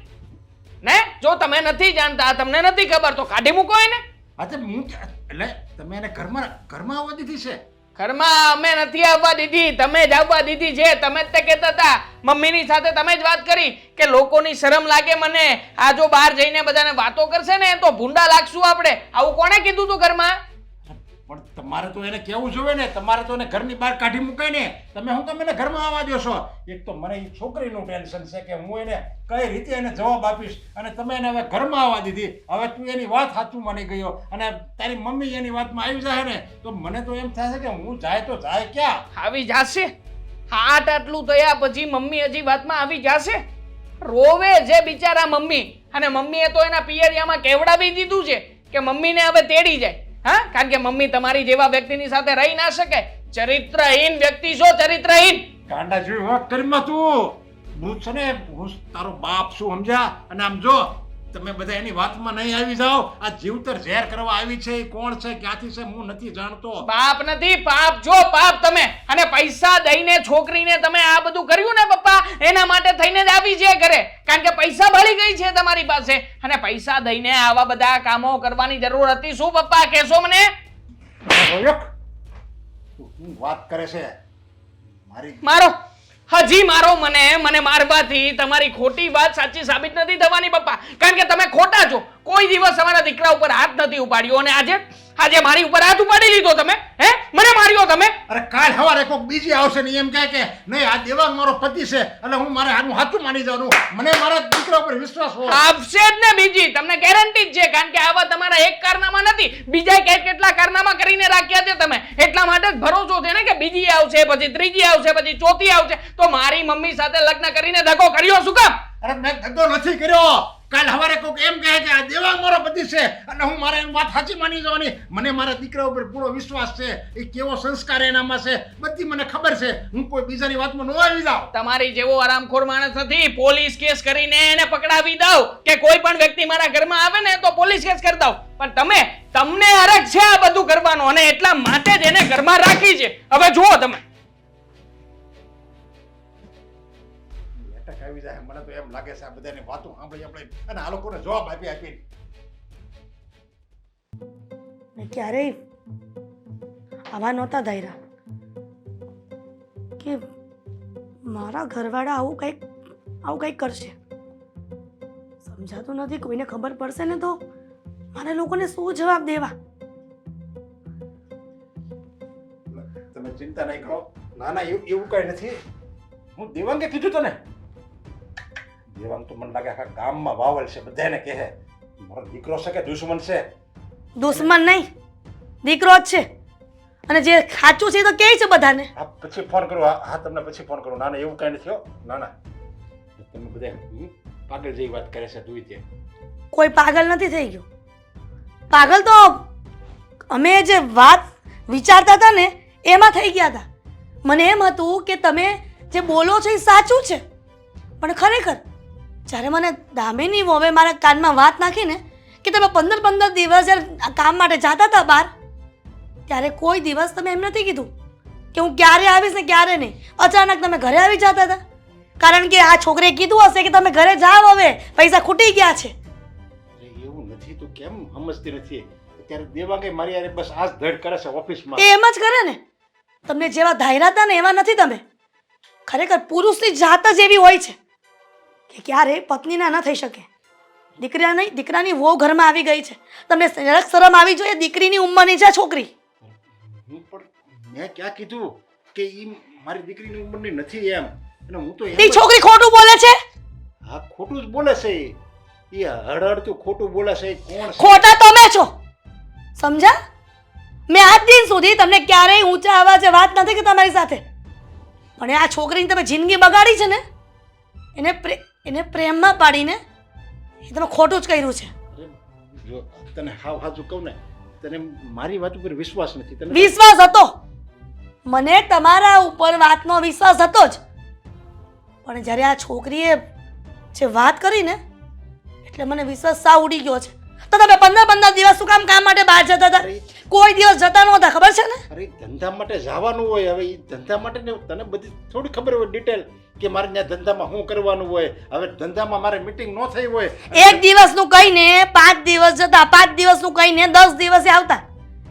ને? જો તમે નથી જાણતા, તમને નથી ખબર તો કાઢી મૂકો એને. હા તો હું એટલે તમે એને ઘરમાં આવવા દીધી છે? ઘરમાં અમે નથી આવવા દીધી, તમે જ આવવા દીધી છે. તમે જ તે કહેતા હતા મમ્મીની સાથે, તમે જ વાત કરી કે લોકોની શરમ લાગે મને. આ જો બહાર જઈને બધાને વાતો કરશે ને તો ભૂંડા લાગશું આપણે. આવું કોણે કીધું તું ઘરમાં? પણ તમારે તો એને કહેવું જોઈએ ને. તમારે તો એને ઘરની બહાર કાઢી મુકાય ને. તમે શું તમે એને ઘરમાં આવવા દો છો? એક તો મને એ છોકરીનું ટેન્શન છે કે હું એને કઈ રીતે એને જવાબ આપીશ, અને તમે એને હવે ઘરમાં આવવા દીધી. હવે તું એની વાત સાચું માની ગયો અને તારી મમ્મી એની વાતમાં આવી જાય ને તો મને તો એમ થાય છે કે હું જાય તો જાય ક્યાં? આવી જશે. હાટ આટલું થયા પછી મમ્મી હજી વાતમાં આવી જશે? રોવે છે બિચારા મમ્મી. અને મમ્મીએ તો એના પિયરિયામાં કેવડાવી દીધું છે કે મમ્મીને હવે તેડી જાય. હા, કારણ કે મમ્મી તમારી જેવા વ્યક્તિની સાથે રહી ના શકે. ચરિત્રહીન વ્યક્તિ છો, ચરિત્રહીન. ગાંડા જેવી વાત કરીમાં તું. હું છે ને હું તારો બાપ છું, સમજ્યા? અને આમ જો તમે બધા એની વાતમાં નહીં આવી જાઓ. આ જીવતર ઝેર કરવા આવી છે, એ કોણ છે, ક્યાંથી છે, હું નથી જાણતો. પાપ નથી, પાપ જો પાપ તમે. અને પૈસા દઈને છોકરીને તમે આ બધું કર્યું ને પપ્પા, એના માટે થઈને જ આવી છે ઘરે. કારણ કે પૈસા ભળી ગઈ છે તમારી પાસે. અને પૈસા દઈને આવા બધા કામો કરવાની જરૂર હતી શું પપ્પા, કહેશો મને? રોયક, તું શું વાત કરે છે? મારી મારો હજી મારો મને મારવાથી તમારી ખોટી વાત સાચી સાબિત નથી થવાની પપ્પા. કારણ કે તમે ખોટા છો. કોઈ દિવસ અમારા દીકરા ઉપર હાથ નથી ઉપાડ્યો અને આજે મારી ઉપર હાથ ઉપાડી લીધો તમે. હે, મને માર્યો તમે. અરે કાલ સવારે કોઈક બીજી આવશે ને એમ કહે કે નહીં આ દેવાંગ મારો પતિ છે એટલે હું મારે આનું હાથું માની જવાનું. મને મારા દીકરા ઉપર વિશ્વાસ હોય. આપશે જ ને બીજી, તમને ગેરંટી જ છે. કારણ કે આવા તમારા એક કારનામા નથી, બીજા કેટલા કારનામા કરીને રાખ્યા છે તમે. એટલા માટે જ ભરોસો છે ને કે બીજી આવશે, પછી ત્રીજી આવશે, પછી ચોથી આવશે. તો મારી મમ્મી સાથે લગ્ન કરીને ધક્કો કર્યો શું કામ? અરે મેં ધક્કો નથી કર્યો. કાલ સવારે કોઈક એમ કહે કે આ દેવાંગ મારો પતિ છે અને હું મારે એમ વાત સાચી માની જવાની. મને મારા દીકરા ઉપર પૂરો વિશ્વાસ છે. એ કેવો સંસ્કાર એનામાં છે બધી મને ખબર છે. હું કોઈ બીજાની વાતમાં ન આવી જાઉં. તમારી જેવો આરામખોર માણસ નથી. પોલીસ કેસ કરીને એને પકડાવી દઉં કે કોઈ પણ વ્યક્તિ મારા ઘરમાં આવે ને તો પોલીસ કેસ કરી દઉં. પણ તમને હરખ છે આ બધું કરવાનો અને એટલા માટે જ એને ઘરમાં રાખી છે. હવે જુઓ તમે. અટક આવી જાય મને તો એમ લાગે છે આ બધાની વાતો સાંભળી આપણે અને આ લોકોને જવાબ આપીને મેં ક્યારેય આવા નહોતા ધાર્યા કે મારા ઘરવાળા આવું કંઈક કરશે. સમજાતું નથી. કોઈને ખબર પડશે ને તો મારે લોકોને શું જવાબ દેવા? તમે ચિંતા નહીં કરો. ના ના એવું કઈ નથી. હું દેવાંગે કીધું તને. દેવાંગ તો મને લાગે આખા ગામમાં વાવલ છે, બધાને કહે મારો દીકરો છે કે દુશ્મન છે. દુશ્મન નહીં, દીકરો જ છે. અને જે સાચું છે એ તો કહે છે બધાને. હા પછી ફોન કરું. હા તમને પછી ફોન કરું. ના ના એવું કઈ નથી હો. ના ના તમે બધા પાગલ જેવી વાત કરે છે તું તે. કોઈ પાગલ નથી થઈ ગયું. પાગલ તો અમે જે વાત વિચારતા હતા ને એમાં થઈ ગયા હતા. મને એમ હતું કે તમે જે બોલો છો એ સાચું છે, પણ ખરેખર જ્યારે મને દામિની વોવે મારા કાનમાં વાત નાખીને કે તમે 15 દિવસ જ્યારે કામ માટે જતા હતા બહાર, ત્યારે કોઈ દિવસ તમે એમ નથી કીધું કે હું ક્યારે આવીશ ને ક્યારે નહીં. અચાનક તમે ઘરે આવી જતા હતા. કારણ કે આ છોકરીએ કીધું હશે કે તમે ઘરે જાઓ, હવે પૈસા ખૂટી ગયા છે. એવું નથી. તું કેમ સમજતી નથી? અત્યારે દેવાંગે મારી યાર બસ આજ ધડ કરે છે ઓફિસમાં. એ એમ જ કરે ને. તમને જેવા ધાર્યા હતા ને એવા નથી તમે. ખરેખર પુરુષની જાત જ એવી હોય છે કે ક્યારે પત્નીના ન થઈ શકે. દીકરાની વહુ ઘરમાં આવી ગઈ છે. તમને શરમ આવી જોઈએ. દીકરીની ઉંમરની છે છોકરી. હું પણ મેં ક્યાં કીધું કે ઈ મારી દીકરીની ઉંમરની નથી એમ. અને હું તો એ છોકરી ખોટું બોલે છે. હા ખોટું જ બોલે છે. એ હળહળતું ખોટું બોલે છે. એ કોણ છે? ખોટા તમે છો, સમજા? મેં આજ દિન સુધી તમને ક્યારેય ઊંચા અવાજે વાત નથી કે તમારી સાથે. પણ આ છોકરીની તમે જિંદગી બગાડી છે ને, એને પ્રેમમાં પાડીને એ તમે ખોટું જ કર્યું છે. જો તને હાવ હાચું કહું ને, તને મારી વાત ઉપર વિશ્વાસ નથી. તને વિશ્વાસ હતો. મને તમારા ઉપર વાતનો વિશ્વાસ હતો જ. પણ જ્યારે આ છોકરીએ જે વાત કરી ને એટલે મને વિશ્વાસ સાવ ઉડી ગયો છે. તો તમે 15 દિવસ શું કામ માટે બહાર જતા હતા? કોઈ દિવસ જતા નહોતા, ખબર છે ને? અરે ધંધા માટે જવાનું હોય. હવે એ ધંધા માટે ને તને બધી થોડી ખબર હોય ડિટેલ કે મારે ત્યાં ધંધામાં શું કરવાનું હોય. હવે ધંધામાં મારે મીટિંગ ન થઈ હોય. એક દિવસનું કહીને 5 દિવસ જતા, 5 દિવસનું કહીને 10 દિવસે આવતા.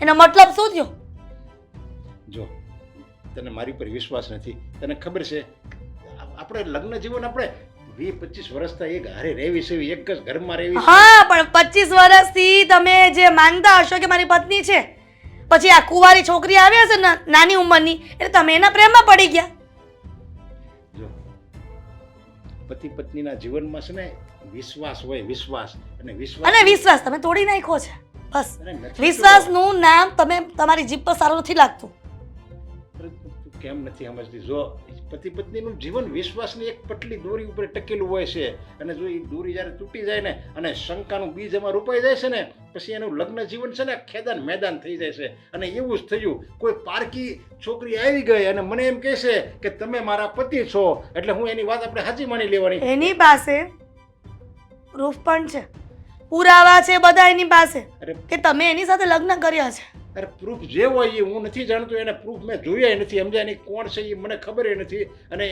એનો મતલબ શું થયો? જો તને મારી પર વિશ્વાસ નથી. તને ખબર છે આપણે લગ્ન જીવન આપણે 20-25 વર્ષથી એક હારે રહેવી છે, એક જ ઘરમાં રહેવી છે. હા, પણ 25 વર્ષથી તમે જે માનતા હશો કે મારી પત્ની છે, પછી આ કુંવારી છોકરી આવી હશે ને નાની ઉંમરની, એટલે તમે એના પ્રેમમાં પડી ગયા. જો પતિ પત્નીના જીવનમાં છે ને વિશ્વાસ હોય, વિશ્વાસ. અને વિશ્વાસ તમે તોડી નાખ્યો છે. બસ અરે નથી વિશ્વાસનું નામ તમે તમારી જીભ પર સારું નથી લાગતું. તું કેમ નથી સમજતી? જો પતિ પત્નીનું જીવન વિશ્વાસની એક પટલી દોરી ઉપર ટકેલું હોય છે, અને જો એ દોરી જ્યારે તૂટી જાય ને અને શંકાનું બીજ એમાં રોપાઈ જાય છે ને, પછી એનું લગ્ન જીવન છે ને ખેદાન મેદાન થઈ જાય છે. અને એવું જ થયું. કોઈ પારકી છોકરી આવી ગઈ અને મને એમ કહે છે કે તમે મારા પતિ છો, એટલે હું એની વાત આપણે સાચી માની લેવાની. એની પાસે પ્રૂફ પણ છે, પુરાવા છે બધા એની પાસે અરે કે તમે એની સાથે લગ્ન કર્યા છે. અરે પ્રૂફ જે હોય એ હું નથી જાણતો, એને પ્રૂફ મેં જોયા નથી, સમજ્યા? એની કોણ છે એ મને ખબર નથી. અને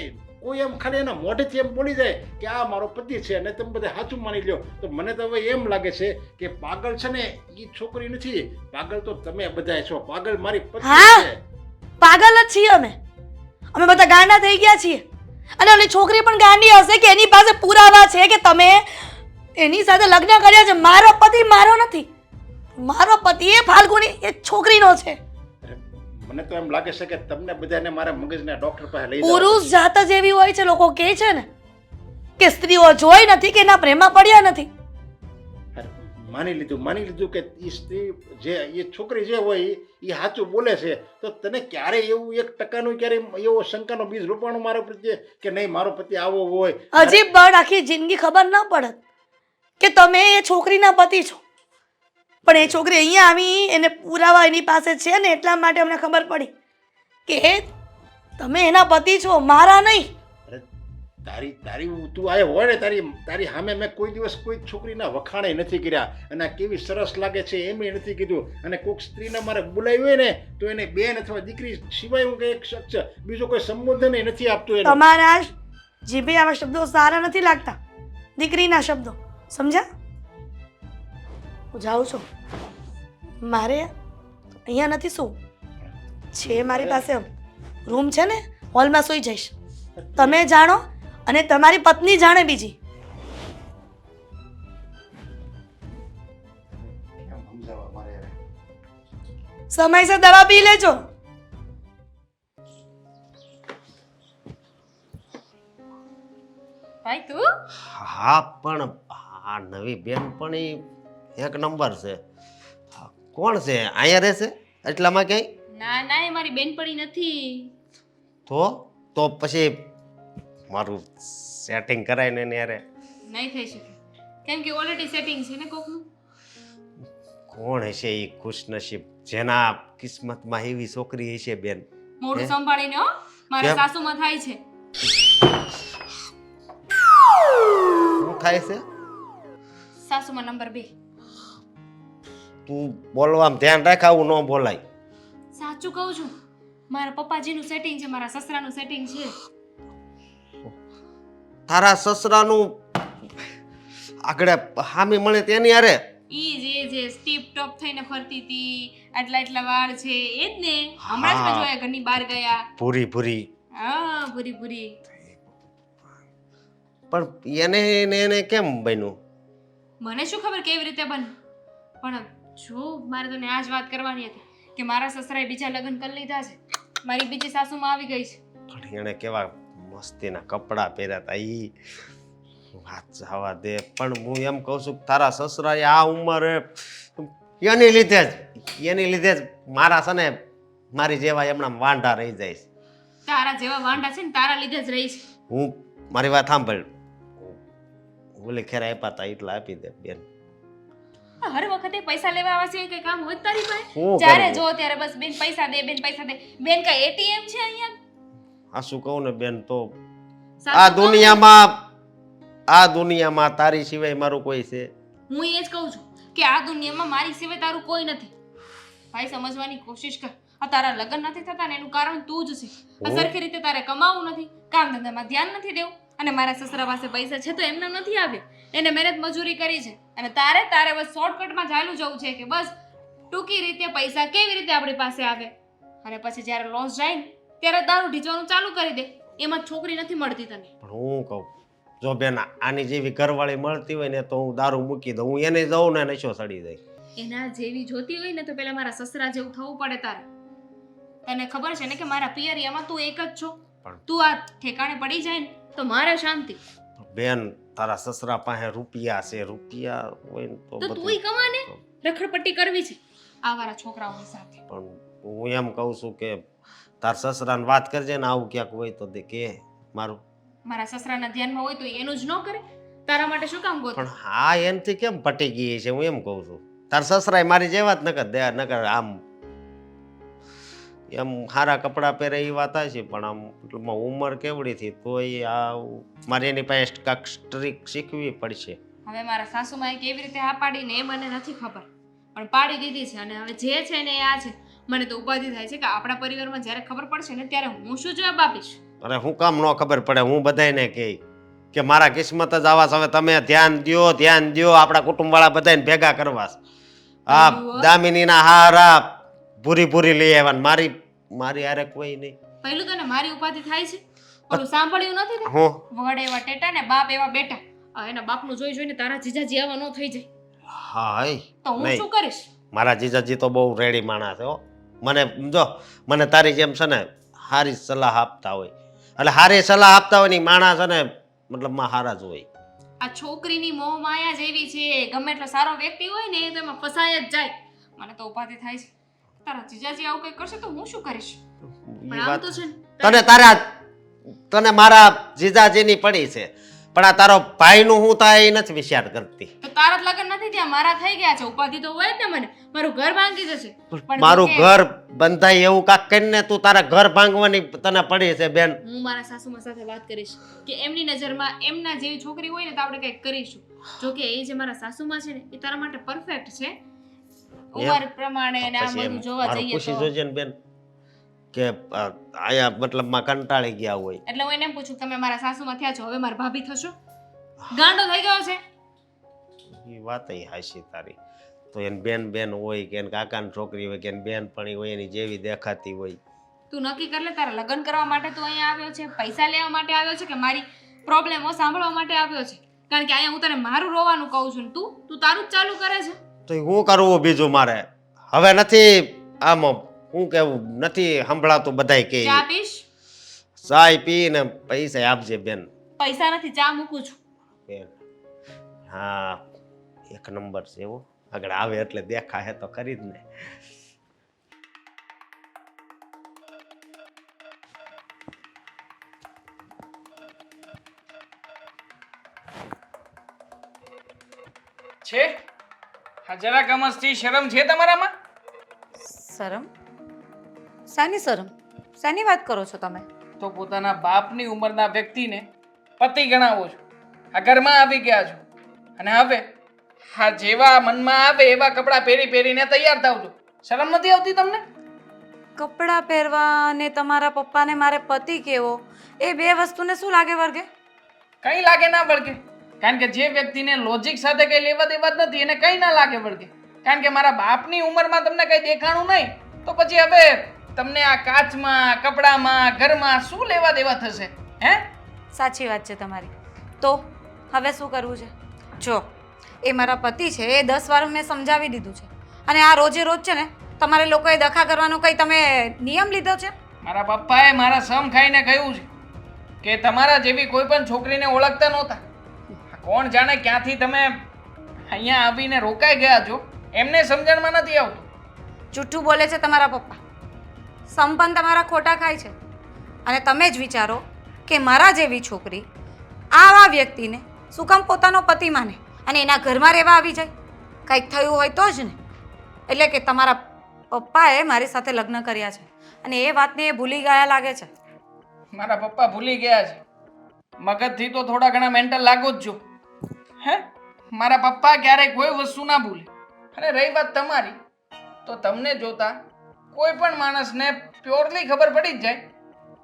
કોઈ એમ ખાલી એના મોઢેથી એમ બોલી જાય કે આ મારો પતિ છે અને તમે બધા સાચું માની લ્યો, તો મને તો હવે એમ લાગે છે કે પાગલ છે ને એ છોકરી નથી, પાગલ તો તમે બધા છો. પાગલ મારી પત્ની હા. છે. પાગલ જ છીએ અમે બધા ગાંડા થઈ ગયા છીએ. અને ઓલી છોકરી પણ ગાંડી હશે કે એની પાસે પુરાવા છે કે તમે એની સાથે લગ્ન કર્યા છે. મારો પતિ મારો નથી, મારો પતિ એ ફાલ્ગુની એ છોકરીનો છે. અરે મને તો એમ લાગે છે કે તમને બધાને મારા મગજના ડોક્ટર પાસે લઈ જાઓ. પુરુષ જાત જ એવી હોય છે. લોકો કહે છે ને કે સ્ત્રીઓ જોઈ નથી કે એના પ્રેમમાં પડ્યા નથી. અરે માની લીધું કે એ સ્ત્રી જે એ છોકરી જે હોય એ સાચું બોલે છે, તો તને ક્યારે એવું 1% ક્યારે એવો શંકાનો બીજ રોપાણો મારા પ્રત્યે કે નહીં મારો પતિ આવો હોય? હજી પણ આખી જિંદગી ખબર ના પડત કે તમે એ છોકરીના પતિ છો, પણ એ છોકરી અહીંયા આવી, એને પુરાવા એની પાસે છે ને એટલા માટે અમને ખબર પડી કે તમે એના પતિ છો, મારા નહીં. અરે તારી તું આ હોય ને તારી સામે મેં કોઈ દિવસ કોઈ છોકરીના વખાણે નથી કર્યા, અને આ કેવી સરસ લાગે છે એમ નથી કીધું. અને કોઈક સ્ત્રીને મારે બોલાવી હોય ને તો એને બેન અથવા દીકરી સિવાય હું એક શખ્સ બીજો કોઈ સંબોધન નથી આપતો એને. તમારા જીભે આવા શબ્દો સારા નથી લાગતા, દીકરીના શબ્દો, સમજ્યા? હું જાઉં છું, મારે અહીંયા નથી શું છે, મારી પાસે રૂમ છે ને, હોલમાં સૂઈ જઈશ. તમે જાણો અને તમારી પત્ની જાણે બીજી. કેમ સમજાવવા મારે હવે? સમયસર દવા પી લેજો. ભાઈ તું હા પણ આ નવી બેનપણી એક નંબર છે. હા, કોણ છે? અહીંયા રહેશે એટલામાં ક્યાંય? ના ના એ મારી બેનપણી નથી. તો પછી મારું સેટિંગ કરાવીને એને યારે. નહીં થઈ શકે કેમ કે ઓલરેડી સેટિંગ છે ને કોકનું. કોણ હશે એ ખુશનસીબ જેના કિસ્મતમાં એવી છોકરી હશે બેન? મોઢું સંભાળીને હો, મારા કેમ? સાસુમાં થાય છે. શું થાય છે? સાસુમાં નંબર 2. તું બોલવામાં ધ્યાન રાખ, આવું ન બોલાય. સાચું કહું છું, મારા પપ્પાજીનું સેટિંગ છે, મારા સસરાનું સેટિંગ છે. તારા સસરાનું આગળ હામી મળે તેની હારે? ઈ જે સ્ટીપ ટોપ થઈને ફરતી હતી, આટલા વાળ છે એ જ ને. હમણાં જ મેં જોયા, ઘરની બહાર ગયા. ભૂરી હા, ભૂરી. પણ એને કેમ બન્યું? મને શું ખબર કેવી રીતે બન, પણ જો મારે તને આ જ વાત કરવાની હતી કે મારા સસરાએ બીજા લગ્ન કરી લીધા છે, મારી બીજી સાસુમાં આવી ગઈ છે. પણ એને કેવા મસ્તીના કપડા પહેર્યા હતા ઈ વાત જવા દે. પણ હું એમ કહું છું કે તારા સસરાએ આ ઉંમરે એની લીધે જ મારા છે ને મારી જેવા એમના વાંઢા રહી જાય છે. તારા જેવા વાંઢા છે ને તારા લીધે જ રહી છે. હું મારી વાત સાંભળ, ઓલે ખેર આપ્યા હતા એટલા આપી દે બેન. હર વખતે પૈસા લેવા આવે છે, કઈ કામ હોય તારી પાસે? હું જ્યારે કરું? જો ત્યારે બસ બેન પૈસા દે, બેન પૈસા દે. બેન કઈ એટીએમ છે અહીંયા? આ શું કહું ને બેન, તો સાચું આ દુનિયામાં તારી સિવાય મારું કોઈ છે? હું એ જ કહું છું કે આ દુનિયામાં મારી સિવાય તારું કોઈ નથી. ભાઈ સમજવાની કોશિશ કર. આ તારા લગ્ન નથી થતા ને એનું કારણ તું જ છે. આ સરખી રીતે તારે કમાવું નથી, કામ ધંધામાં ધ્યાન નથી દેવું, અને મારા સસરા પાસે પૈસા છે તો એમને નથી આવ્યા, એને મહેનત મજૂરી કરી છે, અને તારે બસ શોર્ટકટમાં ચાલ્યું જવું છે કે બસ ટૂંકી રીતે પૈસા કેવી રીતે આપણી પાસે આવે, અને પછી જ્યારે લોસ જાય ને ત્યારે દારૂ ઢીચવાનું ચાલુ કરી દે. એમાં છોકરી નથી મળતી તને. પણ હું કહું, જો બેન આની જેવી ઘરવાળી મળતી હોય ને તો હું દારૂ મૂકી દઉં, હું એને જઉં ને નશો સડી જાય. એના જેવી જોતી હોય ને તો પેલા મારા સસરા જેવું થવું પડે તારે. તને ખબર છે ને કે મારા પિયરિયામાં તું એક જ છો. તું આ ઠેકાણે પડી જાય ને તો મારે શાંતિ. બેન તારા સસરા પાસે રૂપિયા છે, રૂપિયા હોય ને તો તો તુંય કમાને, રખડપટ્ટી કરવી છે આવારા છોકરાઓની સાથે. પણ હું એમ કહું છું કે તાર સસરાને વાત કરજે ને આવું ક્યાંક હોય તો દે કે મારું. મારા સસરાના ધ્યાનમાં હોય તો એનું જ ન કરે. તારા માટે શું કામ ગોત? પણ હા એનથી કેમ પટી ગઈ છે હું એમ કહું છું. તાર સસરાય મારી જેવા જ નકર દે નકર આમ એમ સારા કપડાં પહેરે એ વાત છે પણ આમ મતલબ ઉંમર કેવડી થી તોય આ મારે એની પાસે કાંઈક સ્ટ્રીક શીખવી પડશે. હવે મારા સાસુમાએ કેવી રીતે હા પાડીને એ મને નથી ખબર, પણ પાડી દીધી છે. અને હવે જે છે ને એ આ છે. મને તો ઉપાધિ થાય છે કે આપણા પરિવારમાં જ્યારે ખબર પડશે ને ત્યારે હું શું જવાબ આપીશ? અરે હું કામ ન ખબર પડે? હું બધાયને કહી કે મારા કિસ્મત જ આવા છે, હવે તમે ધ્યાન દ્યો આપણા કુટુંબવાળા બધાને ભેગા કરવા. આ દામિનીના હારા ભૂરી લઈ આવ્યા મારી હારે કોઈ નહીં. પહેલું તને મારી ઉપાધિ થાય છે? ઓલું સાંભળ્યું નથી ને? હું વડ એવા ટેટા ને બાપ એવા બેટા. એના બાપનું જોઈને તારા જીજાજી આવા ન થઈ જાય હા તો હું શું કરીશ? મારા જીજાજી તો બહુ રેડી માણસ છે હો. મને તારી જેમ છે ને સારી સલાહ આપતા હોય, એટલે સારી સલાહ આપતા હોય ને માણસ છે ને મતલબમાં સારા જ હોય. આ છોકરીની મોહ માયા જેવી છે, ગમે એટલો સારો વ્યક્તિ હોય ને એ તો એમાં ફસાય જ જાય. મને તો ઉપાધિ થાય છે. તારા જીજાજી આવું કંઈ કરશે તો હું શું કરીશ? પણ આમ તો છે ને તને મારા જીજાજીની પડી છે, પણ આ તારો ભાઈનું હું થાય એ નથી વિચાર કરતી. તો તારા જ લગ્ન નથી ત્યાં, મારા થઈ ગયા છે. ઉપાધિ તો હોય જ ને મને. મારું ઘર ભાંગી જશે. પણ મારું ઘર બંધાય એવું કાક કરીને તું તારા ઘર ભાંગવાની તને પડી છે બેન. હું મારા સાસુમા સાથે વાત કરીશ કે એમની નજરમાં એમના જેવી છોકરી હોય ને તો આપણે કંઈક કરીશું. જો કે એ જે મારા સાસુમા છે ને એ તારા માટે પરફેક્ટ છે ઉંમર પ્રમાણે ને આ બધું જોવા મારું જઈએ ખુશી તો. જોજે ને બેન કે આયા મતલબમાં કંટાળી ગયા હોય. એટલે હું એને એમ પૂછું તમે મારા સાસુમાં થયા છો, હવે મારા ભાભી થશો? ગાંડો થઈ ગયો છે? એ વાત હાચી તારી. તો એને બેન હોય કે એને કાકાની છોકરી હોય કે એની બેનપણી હોય એની જેવી દેખાતી હોય. તું નક્કી કર લે, તારા લગ્ન કરવા માટે તું અહીંયા આવ્યો છે, પૈસા લેવા માટે આવ્યો છે કે મારી પ્રોબ્લેમો સાંભળવા માટે આવ્યો છે? કારણ કે અહીંયા હું તને મારું રોવાનું કહું છું ને તું તારું જ ચાલુ કરે છે. તો હું કરવું બીજું મારે? હવે નથી આમ હું કેવું નથી સંભળાતું બધાય કે ચા પીશ? ચાય પીને પૈસા આપજે બેન. પૈસા નથી, ચા મૂકું છું. બેન હા એક નંબર છે એવું. આગળ આવે એટલે દેખાય તો ખરી જ ને. છે હા જરાક અમસ્તી શરમ છે તમારામાં? શરમ? શાની શરમ? શાની વાત કરો છો તમે? તો પોતાના બાપની ઉંમરના વ્યક્તિને પતિ ગણાવો છો, આ ઘરમાં આવી ગયા છો, અને હવે હા જેવા મનમાં આવે એવા કપડાં પહેરીને તૈયાર થાવ છો. શરમ નથી આવતી તમને? કપડાં પહેરવા અને તમારા પપ્પાને મારે પતિ કહેવો એ બે વસ્તુને શું લાગે વર્ગે? કંઈ લાગે ના વળગે. કારણ કે જે વ્યક્તિને લોજિક સાથે કંઈ લેવા દેવા જ નથી એને કંઈ ના લાગે વળગે. કારણ કે મારા બાપની ઉંમરમાં તમને કંઈ દેખાણું નહીં તો પછી હવે તમને આ કાચમાં કપડામાં ઘરમાં શું લેવા દેવા થશે? હે? સાચી વાત છે તમારી. તો હવે શું કરવું છે? જો એ મારા પતિ છે, એ 10 વાર મેં સમજાવી દીધું છે, અને આ રોજે રોજ છે ને તમારે લોકોએ દખા કરવાનો કંઈ તમે નિયમ લીધો છે? મારા પપ્પાએ મારા સમ ખાઈને કહ્યું છે કે તમારા જેવી કોઈ પણ છોકરીને ઓળખતા નહોતા. કોણ જાણે ક્યાંથી તમે અહીંયા આવીને રોકાઈ ગયા છો, એમને સમજણમાં નથી આવતું. જૂઠું બોલે છે તમારા પપ્પા. સંપન્ન તમારા ખોટા ખાય છે. અને તમે જ વિચારો કે મારા જેવી છોકરી આવા વ્યક્તિને શું કામ પોતાનો પતિ માને અને એના ઘરમાં રહેવા આવી જાય? કંઈક થયું હોય તો જ ને. એટલે કે તમારા પપ્પાએ મારી સાથે લગ્ન કર્યા છે અને એ વાતને એ ભૂલી ગયા લાગે છે. મારા પપ્પા ભૂલી ગયા છે. મગજથી તો થોડા ઘણા મેન્ટલ લાગુ જ છો. હે? મારા પપ્પા ક્યારેય કોઈ વસ્તુ ના ભૂલે. અને રહી વાત તમારી, તો તમને જોતા કોઈ પણ માણસને પ્યોરલી ખબર પડી જ જાય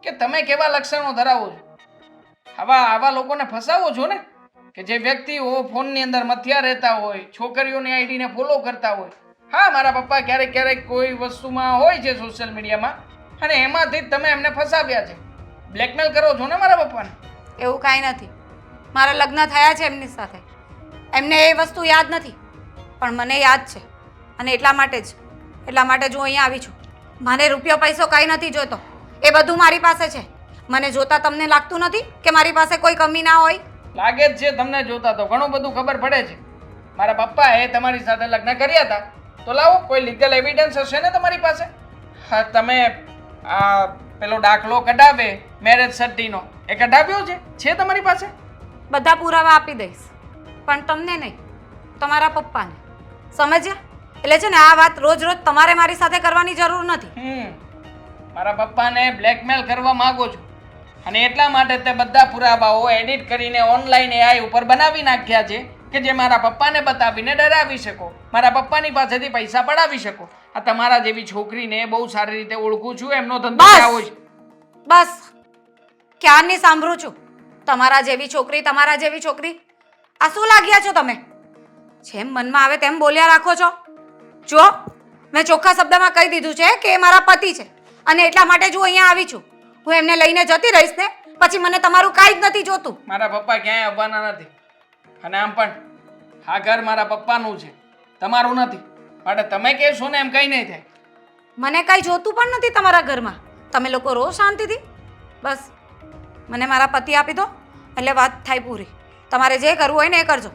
કે તમે કેવા લક્ષણો ધરાવો છો. આવા લોકોને ફસાવો છો ને કે જે વ્યક્તિઓ ફોનની અંદર મથિયા રહેતા હોય, છોકરીઓની આઈડીને ફોલો કરતા હોય. હા, મારા પપ્પા ક્યારેક કોઈ વસ્તુમાં હોય છે સોશિયલ મીડિયામાં, અને એમાંથી જ તમે એમને ફસાવ્યા છે. બ્લેકમેલ કરો છો ને મારા પપ્પાને. એવું કાંઈ નથી. મારા લગ્ન થયા છે એમની સાથે. એમને એ વસ્તુ યાદ નથી, પણ મને યાદ છે. અને એટલા માટે જ હું અહીંયા આવી છું. મને રૂપિયો પૈસો કાંઈ નથી જોતો. એ બધું મારી પાસે છે. મને જોતા તમને લાગતું નથી કે મારી પાસે કોઈ કમી ના હોય? લાગે જ છે તમને જોતા તો ઘણું બધું ખબર પડે છે. મારા પપ્પાએ તમારી સાથે લગ્ન કર્યા હતા તો લાવો કોઈ લીગલ એવિડન્સ હશે ને તમારી પાસે? હા, તમે આ પેલો દાખલો કઢાવે મેરેજ સર્ટિનો એ કઢાવ્યો છે તમારી પાસે? બધા પુરાવા આપી દઈશ, પણ તમને નહીં, તમારા પપ્પાને. સમજ્યા? એટલે છે ને આ વાત રોજ રોજ તમારે મારી સાથે કરવાની જરૂર નથી. મારા પપ્પાને બ્લેકમેલ કરવા માંગો છો અને એટલા માટે તે બધા પુરાવાઓ એડિટ કરીને ઓનલાઈન AI ઉપર બનાવી નાખ્યા છે કે જે મારા પપ્પાને બતાવીને ડરાવી શકો, મારા પપ્પાની પાસેથી પૈસા પડાવી શકો. આ તમારા જેવી છોકરીને બહુ સારી રીતે ઓળખું છું, એમનો ધંધો આવો છે. બસ ક્યારની સાંભળું છું તમારા જેવી છોકરી, તમારા જેવી છોકરી. આ શું લાગ્યા છો તમે? જેમ મનમાં આવે તેમ બોલ્યા રાખો છો. જો મેં ચોખ્ખા શબ્દમાં કહી દીધું છે કે એ મારા પતિ છે અને એટલા માટે જ હું અહીંયા આવી છું. હું એમને લઈને જતી રહીશ ને પછી મને તમારું કાંઈ જ નથી જોતું. મારા પપ્પા ક્યાંય આવવાના નથી અને આમ પણ આ ઘર મારા પપ્પાનું છે, તમારું નથી. માટે તમે કહેશો ને એમ કંઈ નહીં થાય. મને કાંઈ જોતું પણ નથી તમારા ઘરમાં. તમે લોકો રહો શાંતિથી. બસ મને મારા પતિ આપી દો એટલે વાત થાય પૂરી. તમારે જે કરવું હોય ને એ કરજો.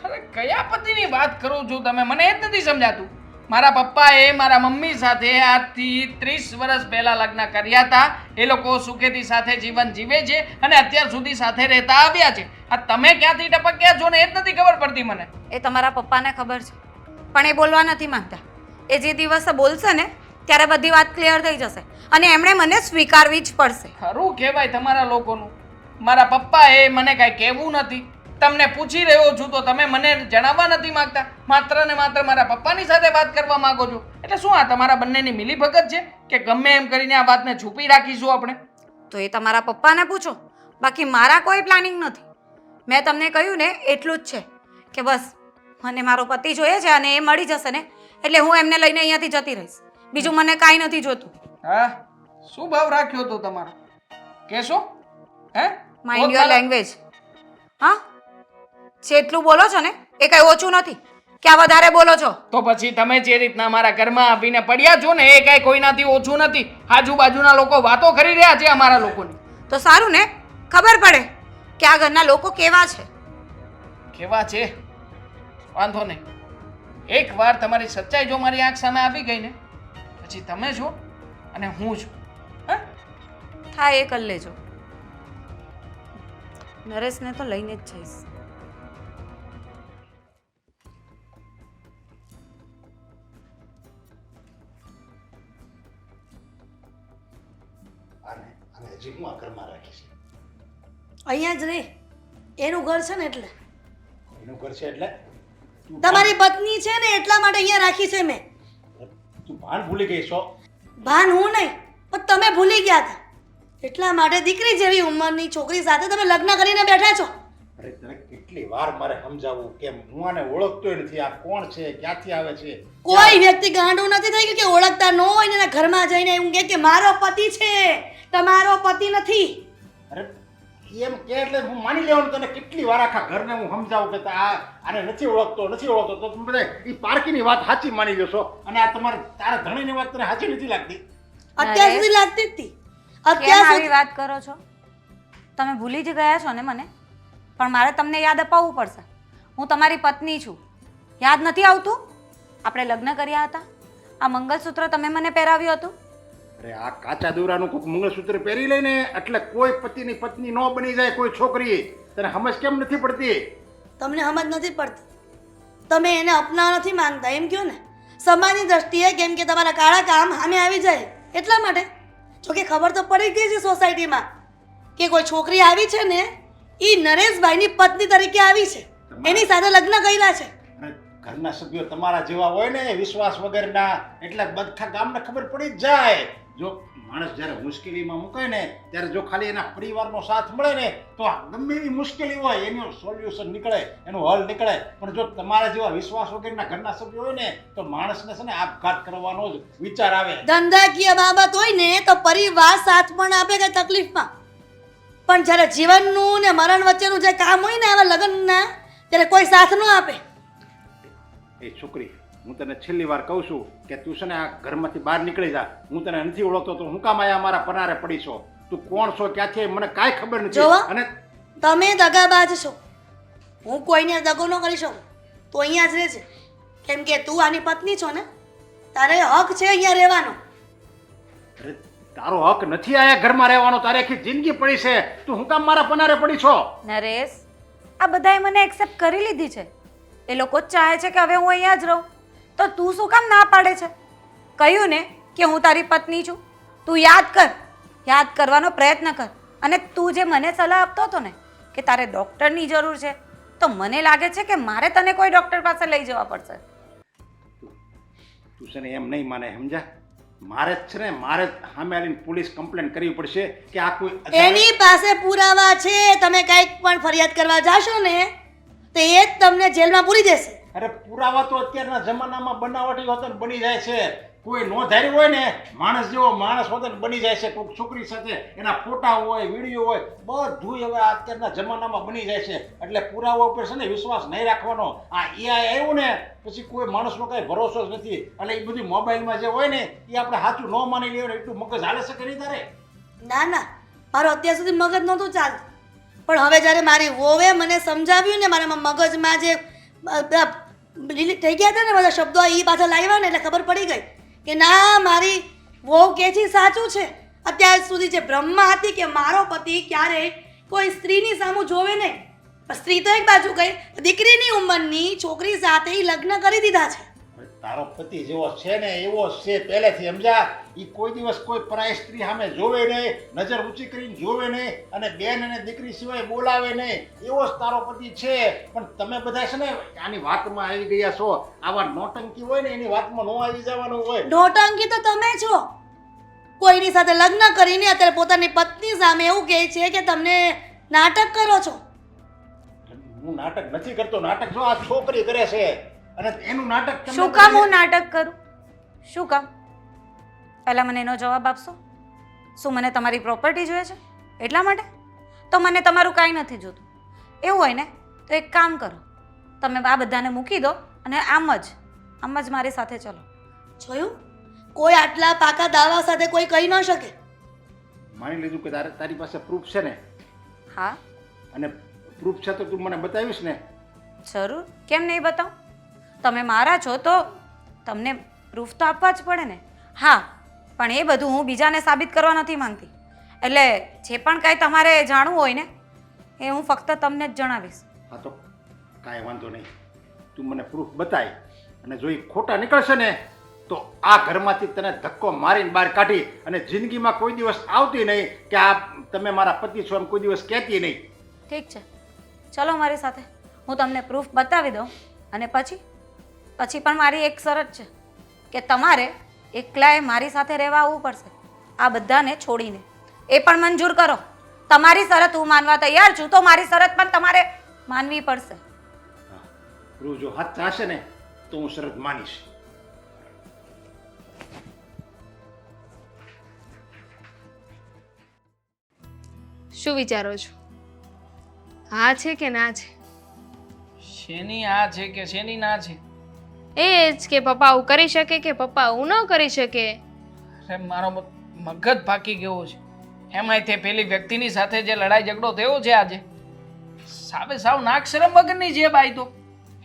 અરે કયા પતિની વાત કરો છો તમે? મને એ જ નથી સમજાતું. મારા પપ્પાએ મારા મમ્મી સાથે આજથી 30 વર્ષ પહેલા લગ્ન કર્યા હતા. એ લોકો સુખેથી સાથે જીવન જીવે છે અને અત્યાર સુધી સાથે રહેતા આવ્યા છે. આ તમે ક્યાંથી ટપક્યા છો ને એ જ નથી ખબર પડતી મને. એ તમારા પપ્પાને ખબર છે, પણ એ બોલવા નથી માંગતા. એ જે દિવસે બોલશે ને ત્યારે બધી વાત ક્લિયર થઈ જશે અને એમણે મને સ્વીકારવી જ પડશે. ખરું કહેવાય તમારા લોકોનું. મારા પપ્પાએ મને કાંઈ કહેવું નથી. તમને પૂછી રહ્યો છું તો તમે મને જણાવવા નથી માંગતા. માત્ર ને માત્ર મારા પપ્પાની સાથે વાત કરવા માંગો છો. એટલે શું આ તમારા બંનેની મિલીભગત છે કે ગમે એમ કરીને આ વાતને છુપી રાખીશું આપણે? તો એ તમારા પપ્પાને પૂછો. બાકી મારા કોઈ પ્લાનિંગ નથી. મેં તમને કહ્યું ને એટલું જ છે કે બસ મને મારો પતિ જોઈએ છે અને એ મળી જશે ને એટલે હું એમને લઈને અહીંયાથી જતી રહીશ. બીજું મને કાંઈ નથી જોતું. હા, શું ભાવ રાખ્યો તો તમારો કહેશો? હે, માઇન્ડ યોર લેંગ્વેજ. હા, જેટલું બોલો છો ને એ કઈ ઓછું નથી કે આ વધારે બોલો છો. તો પછી તમે જે રીતના મારા ઘરમાં આવીને પડ્યા છો ને એ કઈ કોઈનાથી ઓછું નથી. આજુબાજુના લોકો વાતો કરી રહ્યા છે અમારા લોકોની. તો સારું ને, ખબર પડે કે આ ઘરના લોકો કેવા છે. કેવા છે વાંધો નહીં. એકવાર તમારી સચ્ચાઈ જો મારી આંખ સામે આવી ગઈ ને પછી તમે છો અને હું છું. હા, થાય એ કરી લેજો. નરેશને તો લઈને જ જઈશ. અને હજી હું આ ઘરમાં રાખી છે. અહીંયા જ રે, એનું ઘર છે ને એટલે. એનું ઘર છે એટલે તમારી પત્ની છે ને એટલા માટે અહીંયા રાખી છે મેં. તું ભાન ભૂલી ગઈ છો? ભાન હું નહીં પણ તમે ભૂલી ગયા હતા. એટલા માટે દીકરી જેવી ઉંમરની છોકરી સાથે તમે લગ્ન કરીને બેઠા છો. અરે તને કેટલી વાર મારે સમજાવવું કે હું આને ઓળખતો નથી, આ કોણ છે, ક્યાંથી આવે છે. કોઈ વ્યક્તિ ગાંડું નથી થઈ ગયું કે ઓળખતા ન હોય ને એના ઘરમાં જઈને એવું કહે કે મારો પતિ છે, તમારો પતિ નથી. અરે એમ કે એટલે હું માની લેવાનું. તને કેટલી વાર આખા ઘરને હું સમજાવું કે આને નથી ઓળખતો તો તમે બધા એ પારકીની વાત સાચી માની લેશો અને આ તમારે તારા ધણીની વાત તને સાચી નથી લાગતી. અત્યાર સુધી લાગતી જ હતી. કેમ અત્યાર આવી સુધી વાત કરો છો? તમે ભૂલી જ ગયા છો ને મને, પણ મારે તમને યાદ અપાવવું પડશે. હું તમારી પત્ની છું. યાદ નથી આવતું? આપણે લગ્ન કર્યા હતા. આ મંગળસૂત્ર તમે મને પહેરાવ્યું હતું. અરે આ કાચા દોરાનું કોઈક મંગળસૂત્ર પહેરી લઈને એટલે કોઈ પતિની પત્ની ન બની જાય કોઈ છોકરી. તને સમજ કેમ નથી પડતી? તમને સમજ નથી પડતી. તમે એને અપનાવવા નથી માંગતા એમ કહો ને. સમાજની દ્રષ્ટિએ કેમ કે તમારા કાળા કામ સામે આવી જાય એટલા માટે. જોકે ખબર તો પડી ગઈ છે સોસાયટીમાં કે કોઈ છોકરી આવી છે ને એ નરેશભાઈની પત્ની તરીકે આવી છે, એની સાથે લગ્ન કર્યા છે. અને ઘરના સભ્યો તમારા જેવા હોય ને વિશ્વાસ વગરના એટલે બધા ગામને ખબર પડી જ જાય. જો માણસ જ્યારે મુશ્કેલીમાં મૂકે ને ત્યારે જો ખાલી એના પરિવારનો સાથ મળે ને તો ગમે એવી મુશ્કેલી હોય એનું સોલ્યુશન નીકળે, એનું હલ નીકળે. પણ જો તમારા જેવા વિશ્વાસ વગરના ઘરના સભ્યો હોય ને તો માણસને છે ને આપઘાત કરવાનો જ વિચાર આવે. ધંધાકીય બાબત હોય ને તો પરિવાર સાથ પણ આપે કઈ તકલીફમાં, પણ જ્યારે જીવનનું ને મરણ વચ્ચેનું જે કામ હોય ને આવા લગ્નના ત્યારે કોઈ સાથ ન આપે. એ છોકરી, હું તને છેલ્લી વાર કહું છું કે તું છે ને આ ઘરમાંથી બહાર નીકળી જા. હું તને નથી ઓળખતો તો હું કામ આયા મારા પનારે પડી છો? તું કોણ છો, ક્યાંથી મને કાંઈ ખબર નથી. જોવો, અને તમે દગાબાજ છો. હું કોઈને દગો ન કરી શકું. તો અહીંયા જ રહેજે કેમ કે તું આની પત્ની છો ને, તારે હક છે અહીંયા રહેવાનો. અરે તારો હક નથી આયા ઘરમાં રહેવાનો, તારે આખી જિંદગી પડી છે, તું હું કામ મારા પનારે પડી છો? નરેશ, આ બધાએ મને એક્સેપ્ટ કરી લીધી છે. એ લોકો જ ચાહે છે કે હવે હું અહીંયા જ રહું. તો તું શું કામ ના પાડે છે? કહ્યું ને કે હું તારી પત્ની છું. તું યાદ કરવાનો પ્રયત્ન કર. અને તું જે મને સલાહ આપતો હતો ને કે તારે ડૉક્ટરની જરૂર છે, તો મને લાગે છે કે મારે તને કોઈ ડૉક્ટર પાસે લઈ જવા પડશે. તું છે ને એમ નહીં માને, સમજા? મારે જ છે ને, મારે જ સામે આવીને પોલીસ કમ્પ્લેન કરવી પડશે કે આ કોઈ એની પાસે પુરાવા છે. તમે કંઈક પણ ફરિયાદ કરવા જાશો ને તો એ જ તમને જેલમાં પૂરી દેશે. અરે પુરાવા તો અત્યારના જમાનામાં બનાવટી હોતા બની જાય છે. કોઈ નો ધાર્યું હોય ને, માણસ જેવો માણસ હોતા બની જાય છે. કોઈક છોકરી સાથે એના ફોટા હોય, વિડીયો હોય, બધું હવે અત્યારના જમાનામાં બની જાય છે. એટલે પુરાવા ઉપર છે ને વિશ્વાસ નહીં રાખવાનો. આ AI આવ્યું ને પછી કોઈ માણસનો કાંઈ ભરોસો જ નથી. એટલે એ બધી મોબાઈલમાં જે હોય ને એ આપણે સાચું ન માની લેવાનું. એટલું મગજ હાલે છે કે નહીં તારે? ના, મારો અત્યાર સુધી મગજ નહોતું ચાલતું, પણ હવે જ્યારે મારી વોવે મને સમજાવ્યું ને, મારા મગજમાં જે ડિલીટ થઈ ગયા હતા ને બધા શબ્દો, એ પાછા લાવ્યા ને એટલે ખબર પડી ગઈ કે ના, મારી વહુ કે છે સાચું છે. અત્યાર સુધી જે બ્રહ્મા હતી કે મારો પતિ ક્યારેય કોઈ સ્ત્રીની સામું જોવે નહીં, પણ સ્ત્રી તો એક બાજુ ગઈ, દીકરીની ઉંમરની છોકરી સાથે ઈ લગ્ન કરી દીધા છે. તારો પતિ જેવો છે ને એવો છે પહેલેથી, સમજા? એ કોઈ દિવસ કોઈ પરાય સ્ત્રી સામે જોવે નહીં, નજર ઊંચી કરીને જોવે નહીં, અને બેન અને દીકરી સિવાય બોલાવે નહીં. એવો જ તારો પતિ છે. પણ તમે બધા છે ને આની વાતમાં આવી ગયા છો. આવા નોટંકી હોય ને એની વાતમાં ન આવી જવાનું હોય. નોટંકી તો તમે છો. કોઈની સાથે લગ્ન કરીને અત્યારે પોતાની પત્ની સામે એવું કહે છે કે તમને નાટક કરો છો. હું નાટક નથી કરતો. નાટક જો આ છોકરી કરે છે, અને એનું નાટક તમે શું કામ હું નાટક કરું? શું કામ? પહેલાં મને એનો જવાબ આપશો. શું મને તમારી પ્રોપર્ટી જોઈએ છે એટલા માટે? તો મને તમારું કાંઈ નથી જોતું. એવું હોય ને તો એક કામ કરો, તમે આ બધાને મૂકી દો અને આમ જ મારી સાથે ચલો. જોયું? કોઈ આટલા પાકા દાવા સાથે કોઈ કહી ન શકે. માની લીધું કે તારી પાસે પ્રૂફ છે ને, હા, અને પ્રૂફ છે તો તું મને બતાવીશ ને? જરૂર, કેમ નહીં બતાવું? તમે મારા છો તો તમને પ્રૂફ તો આપવા જ પડે ને. હા, પણ એ બધું હું બીજાને સાબિત કરવા નથી માંગતી. એટલે જે પણ કાંઈ તમારે જાણવું હોય ને એ હું ફક્ત તમને જ જણાવીશ. હા તો કાંઈ વાંધો નહીં, તું મને પ્રૂફ બતાય, અને જો એ ખોટા નીકળશે ને તો આ ઘરમાંથી તને ધક્કો મારીને બહાર કાઢી, અને જિંદગીમાં કોઈ દિવસ આવતી નહીં કે આ તમે મારા પતિ છો એમ કોઈ દિવસ કહેતી નહીં. ઠીક છે, ચલો મારી સાથે, હું તમને પ્રૂફ બતાવી દઉં. અને પછી પણ મારી એક શરત છે કે તમારે એકલાએ મારી સાથે રહેવા આવવું પડશે, આ બધાને છોડીને. એ પણ મંજૂર કરો. તમારી શરત હું માનવા તૈયાર છું, તો મારી શરત પણ તમારે માનવી પડશે. પ્રૂફ જો હાથ ચાહશે ને તો હું શરત માનીશ. શું વિચારો છો? હા છે કે ના છે? શેની આ છે કે શેની ના છે? એ જ કે પપ્પા આવું કરી શકે કે પપ્પા આવું ન કરી શકે. અરે મારો મગજ પાકી ગયો છે. એમાંય તે પેલી વ્યક્તિની સાથે જે લડાઈ ઝઘડો થયો છે આજે, સાવ નાક શરમ વગરની છે બાઈ. તો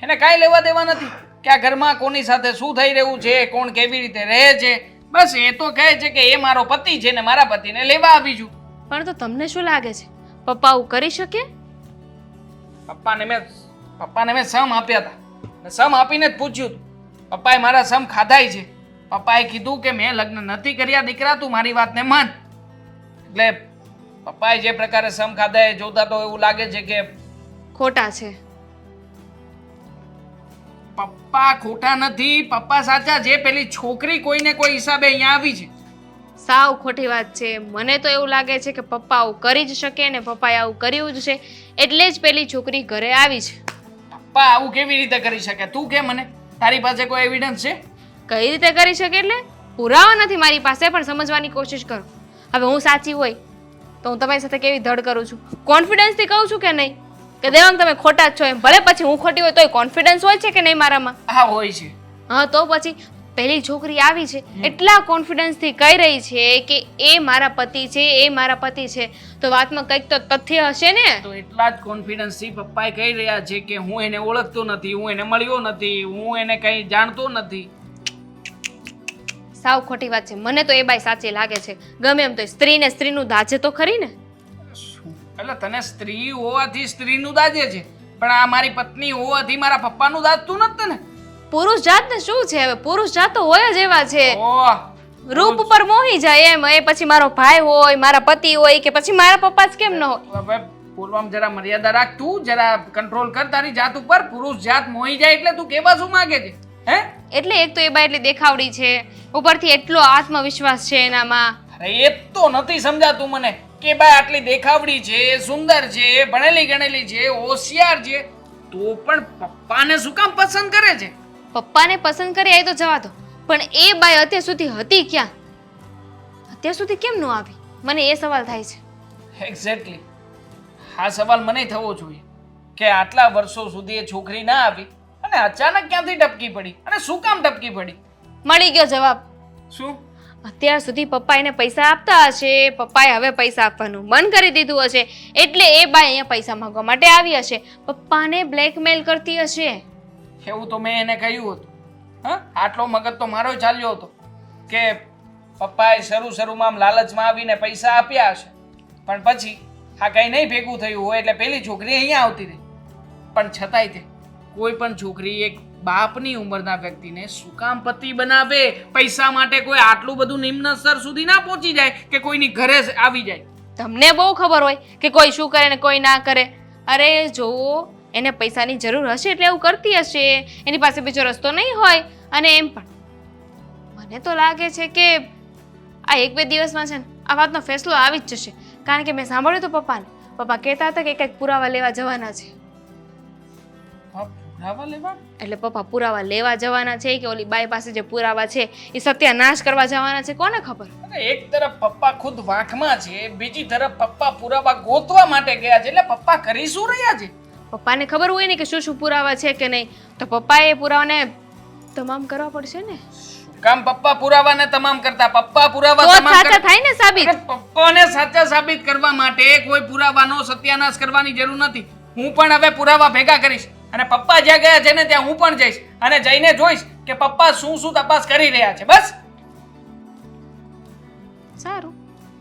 એને કાંઈ લેવા દેવા નથી કે આ ઘરમાં કોની સાથે શું થઈ રહ્યું છે, કોણ કેવી રીતે રહે છે. બસ એ તો કહે છે કે એ મારો પતિ છે ને મારા પતિને લેવા આવી છું. પણ તો તમને શું લાગે છે પપ્પા આવું કરી શકે? પપ્પાને મેં સમ આપ્યા હતા, ને સમ આપીને જ પૂછ્યું હતું. પપ્પાએ મારા સમ ખાધાય છે. પપ્પાએ કીધું કે મેં લગ્ન નથી કર્યા દીકરા, તું મારી વાતને માન. એટલે પપ્પાએ જે પ્રકારે સમ ખાધા એ જોતા તો એવું લાગે છે કે ખોટા છે. પપ્પા ખોટા નથી, પપ્પા સાચા છે. પેલી છોકરી કોઈને કોઈ હિસાબે અહીંયા આવી છે. સાવ ખોટી વાત છે. મને તો એવું લાગે છે કે પપ્પા આવું કરી જ શકે ને પપ્પાએ આવું કર્યું જ છે, એટલે જ પેલી છોકરી ઘરે આવી છે. પપ્પા આવું કેવી રીતે કરી શકે? તું કે મને, તારી પાસે કોઈ એવિડન્સ છે? કઈ રીતે કરી શકે એટલે પુરાવા નથી મારી પાસે, પણ સમજવાની કોશિશ કરો. હવે હું સાચી હોય તો હું તમારી સાથે કેવી ધડ કરું છું, કોન્ફિડન્સથી કહું છું કે નહીં કે દેવાંગ તમે ખોટા જ છો એમ. ભલે પછી હું ખોટી હોય તોય કોન્ફિડન્સ હોય છે કે નહીં મારામાં? હા હોય છે. હા તો પછી પહેલી છોકરી આવી છે એટલા કોન્ફિડન્સથી કહી રહી છે કે એ મારા પતિ છે, એ મારા પતિ છે, તો વાતમાં કંઈક તો તથ્ય હશે ને. તો એટલા જ કોન્ફિડન્સથી પપ્પાએ કહી રહ્યા છે કે હું એને ઓળખતો નથી, હું એને મળ્યો નથી, હું એને કંઈ જાણતો નથી. સાવ ખોટી વાત છે. મને તો એ બાઈ સાચી લાગે છે. ગમે એમ તો સ્ત્રીને સ્ત્રીનું દાજે તો ખરી ને. શું એટલે તને સ્ત્રી હોવાથી સ્ત્રીનું દાજે છે, પણ આ મારી પત્ની હોવાથી મારા પપ્પાનું દાજતું નથી ને. પુરુષ જાત ને શું છે હવે? પુરુષ જાત તો હોય જ એવા છે. ઓહ, રૂપ ઉપર મોહી જાય એમ. એ પછી મારો ભાઈ હોય, મારા પતિ હોય કે પછી મારા પપ્પા જ કેમ ન હોય? હવે બોલવામાં જરા મર્યાદા રાખ, તું જરા કંટ્રોલ કર તારી જાત ઉપર. પુરુષ જાત મોહી જાય એટલે તું કેવા શું માંગે છે? હે? એટલે એક તો એ બાઈ એટલી દેખાવડી છે, ઉપરથી એટલો આત્મવિશ્વાસ છે એનામાં. અરે એ તો નથી સમજાતું મને કે ભાઈ આટલી દેખાવડી છે, સુંદર છે, ભણેલી ગણેલી છે, હોશિયાર છે, તો પણ પપ્પાને શું કામ પસંદ કરે છે? પપ્પાને પસંદ કરી એ તો જવા દો, પણ એ બાઈ અત્યાર સુધી હતી ક્યાં? અત્યાર સુધી કેમ ન આવી? મને એ સવાલ થાય છે. એક્ઝેક્ટલી આ સવાલ મને થવો જોઈએ કે આટલા વર્ષો સુધી એ છોકરી ના આવી અને અચાનક ક્યાંથી ટપકી પડી અને શું કામ ટપકી પડી? મળી ગયો જવાબ. શું? અત્યાર સુધી પપ્પા એને પૈસા આપતા હશે, પપ્પાએ હવે પૈસા આપવાનું બંધ કરી દીધું હશે, એટલે એ બાઈ અહીંયા પૈસા માંગવા માટે આવી હશે, પપ્પાને બ્લેકમેલ કરતી હશે. એવું તો મેં એને કહ્યું હતું. હા, આટલો મગજ તો મારો ચાલ્યો હતો કે પપ્પાએ શરૂમાં આમ લાલચમાં આવીને પૈસા આપ્યા હશે, પણ પછી આ કંઈ નહીં ભેગું થયું હોય એટલે પેલી છોકરી અહીંયા આવતી રહી. પણ છતાંય તે કોઈ પણ છોકરી એક બાપની ઉંમરના વ્યક્તિને શું કામ પતિ બનાવે? પૈસા માટે કોઈ આટલું બધું નિમ્ન સ્તર સુધી ના પહોંચી જાય કે કોઈની ઘરે જ આવી જાય. તમને બહુ ખબર હોય કે કોઈ શું કરે ને કોઈ ના કરે. અરે જોવો, એને પૈસાની જરૂર હશે એટલે એવું કરતી હશે, એની પાસે બીજો રસ્તો નહીં હોય. અને એમ પણ મને તો લાગે છે કે આ 1-2 દિવસમાં છે ને આ વાતનો ફેસલો આવી જ જશે. કારણ કે મેં સાંભળ્યું તો પપ્પાને, પપ્પા કહેતા હતા કે કંઈક પુરાવા લેવા જવાના છે. હા, પુરાવા લેવા? એટલે પપ્પા પુરાવા લેવા જવાના છે કે ઓલી બાઈ પાસે જે પુરાવા છે એ સત્યાનાશ કરવા જવાના છે, કોને ખબર? અરે એક તરફ પપ્પા ખુદ વાંકમાં છે, બીજી તરફ પપ્પા પુરાવા ગોતવા માટે ગયા છે, એટલે પપ્પા કરી શું રહ્યા છે? પપ્પાને ખબર હોય ને કે શું શું પુરાવા છે કે નહીં, તો પપ્પાએ એ પુરાવાને તમામ કરવા પડશે ને. કામ પપ્પા પુરાવાને તમામ કરતા પપ્પા પુરાવા તો જ તમામ સાચા થાય ને સાબિત. અરે પપ્પાને સાચા સાબિત કરવા માટે કોઈ પુરાવાનો સત્યાનાશ કરવાની જરૂર નથી. હું પણ હવે પુરાવા ભેગા કરીશ અને પપ્પા જ્યાં ગયા છે ને ત્યાં હું પણ જઈશ અને જઈને જોઈશ કે પપ્પા શું શું તપાસ કરી રહ્યા છે. બસ. સારું.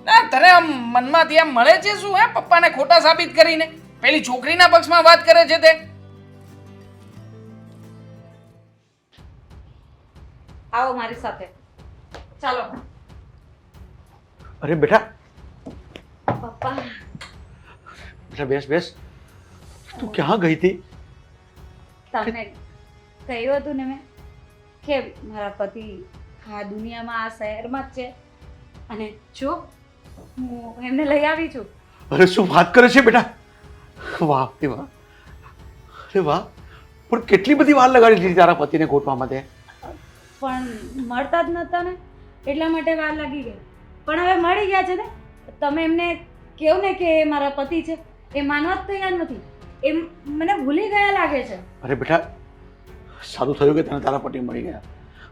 ના તને આમ મનમાંથી આમ મળે છે શું હે પપ્પાને ખોટા સાબિત કરીને? પેલી છોકરીના પક્ષમાં વાત કરે છે તે. આવો મારી સાથે, ચાલો. અરે બેટા, પપ્પા બેટા બેસ બેસ. તું ક્યાં ગઈ હતી? તમને કહ્યું હતું ને મેં કે મારા પતિ આ દુનિયામાં આ શહેરમાં જ છે અને જો હું એમને લઈ આવી છું. અરે શું વાત કરે છે બેટા? વાહ એ વાહ, અરે વાહ, પણ કેટલી બધી વાર લગાડી દીધી તારા પતિને ગોતવા માટે. પણ મળતા જ નહોતા ને એટલા માટે વાર લાગી ગઈ. પણ હવે મળી ગયા છે ને, તમે એમને કહો ને કે એ મારા પતિ છે, એ માનવા જ તૈયાર નથી. એ મને ભૂલી ગયા લાગે છે. અરે બેટા, સારું થયું કે તને તારા પતિ મળી ગયા.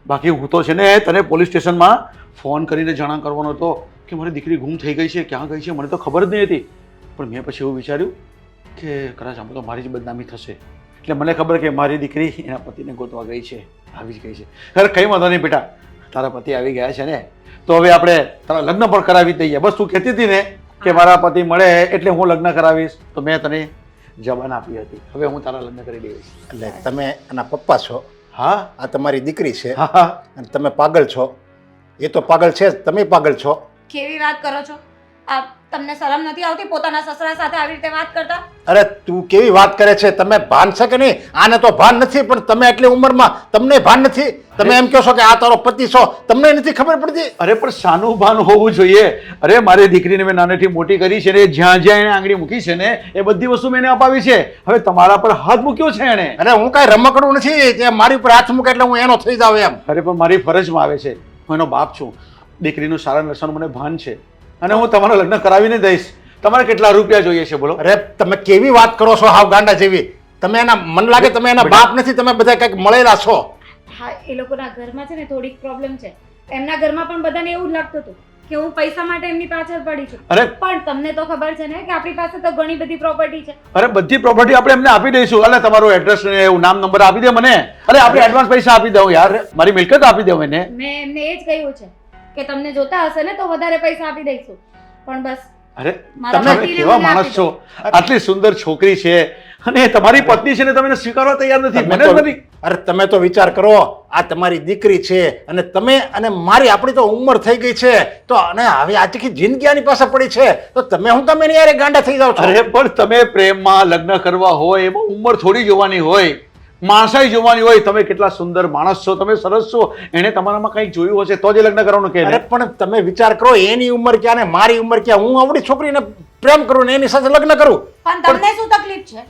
બાકી હું તો છે ને તને પોલીસ સ્ટેશનમાં ફોન કરીને જાણ કરવાનો હતો કે મારી દીકરી ગુમ થઈ ગઈ છે, ક્યાં ગઈ છે, મને તો ખબર જ નહીં હતી. પણ મેં પછી એવું વિચાર્યું કે કદાચ આમાં તો મારી જ બદનામી થશે, એટલે મને ખબર કે મારી દીકરી એના પતિને ગોતવા ગઈ છે, આવી જ ગઈ છે. અરે કંઈ વાંધો નહીં બેટા, તારા પતિ આવી ગયા છે ને, તો હવે આપણે તારા લગ્ન પણ કરાવી દઈએ. બસ તું કહેતી હતી ને કે મારા પતિ મળે એટલે હું લગ્ન કરાવીશ, તો મેં તને જવાન આપી હતી. હવે હું તારા લગ્ન કરી દઈશ. એટલે તમે એના પપ્પા છો, હા આ તમારી દીકરી છે હા હા. અને તમે પાગલ છો. એ તો પાગલ છે જ, તમે પાગલ છો. કેવી વાત કરો છો? આ તમને શરમ નથી આવતી પોતાના સસરા સાથે આવી રીતે વાત કરતા? અરે તું કેવી વાત કરે છે? તમે ભાન છે કે નહીં? આને તો ભાન નથી, પણ તમે એટલી ઉંમરમાં તમને ભાન નથી. તમે એમ કહો છો કે આ તારો પતિ છો, તમને નથી ખબર પડતી? અરે પણ શાનું ભાન હોવું જોઈએ. અરે મારી દીકરીને મેં નાનેથી મોટી કરી છે ને, જ્યાં જ્યાં એને આંગળી મૂકી છે ને એ બધી વસ્તુ મેં એને અપાવી છે. હવે તમારા પર હાથ મૂક્યો છે એને. અરે હું કાંઈ રમકડું નથી કે મારી ઉપર હાથ મૂકે એટલે હું એનો થઈ જાવ એમ. અરે પણ મારી ફરજમાં આવે છે, હું એનો બાપ છું. દીકરીનું સારા નશાનું મને ભાન છે અને હું તમારા લગ્ન કરાવીને દઈશ. તમારે કેટલા રૂપિયા જોઈએ છે બોલો? અરે તમે કેવી વાત કરો છો, હાવ ગાંડા જેવી. તમે એના મન લાગે તમે એના બાપ નથી, તમે બધા કંઈક મળેલા છો. હા, એ લોકોના ઘરમાં છે ને થોડીક પ્રોબ્લેમ છે. એમના ઘરમાં પણ બધાને એવું જ લાગતું હતું કે હું પૈસા માટે એમની પાછળ પડી છું અરે પણ તમને તો ખબર છે ને કે આપણી પાસે તો ઘણી બધી પ્રોપર્ટી છે. અરે બધી પ્રોપર્ટી આપણે એમને આપી દઈશું. અલે તમારું એડ્રેસ ને એવું નામ નંબર આપી દે મને. અરે આપણે એડવાન્સ પૈસા આપી દઉં યાર, મારી મિલકત આપી દઉં એને. મેં એમને એ જ કહ્યું છે કે તમને જોતા હશે ને તો વધારે પૈસા આપી દઈશું, પણ બસ અરે મારા તમે પતિને કેવા મને માણસ આપી છો? આટલી સુંદર છોકરી છે અને તમારી પત્ની છે ને તમે એને સ્વીકારવા તૈયાર નથી. તમે મને જ તો- નથી. અરે તમે તો વિચાર કરો, આ તમારી દીકરી છે અને તમે અને મારી આપણી તો ઉંમર થઈ ગઈ છે તો અને હવે આખી જિંદગી આની પાસે પડી છે તો તમે હું તમે એની યારે ગાંડા થઈ જાવ છો? અરે પણ તમે પ્રેમમાં લગ્ન કરવા હોય એમાં ઉંમર થોડી જોવાની હોય, માણસાઈ જોવાની હોય. તમે કેટલા સુંદર માણસ છો, તમે સરસ છો, એને તમારામાં કંઈક જોયું હશે તો જ એ લગ્ન કરવાનું કે અરે પણ તમે વિચાર કરો, એની ઉંમર ક્યાં ને મારી ઉંમર ક્યાં? હું આવડી છોકરીને પ્રેમ કરું ને એની સાથે લગ્ન કરું. પણ તમને શું તકલીફ છે?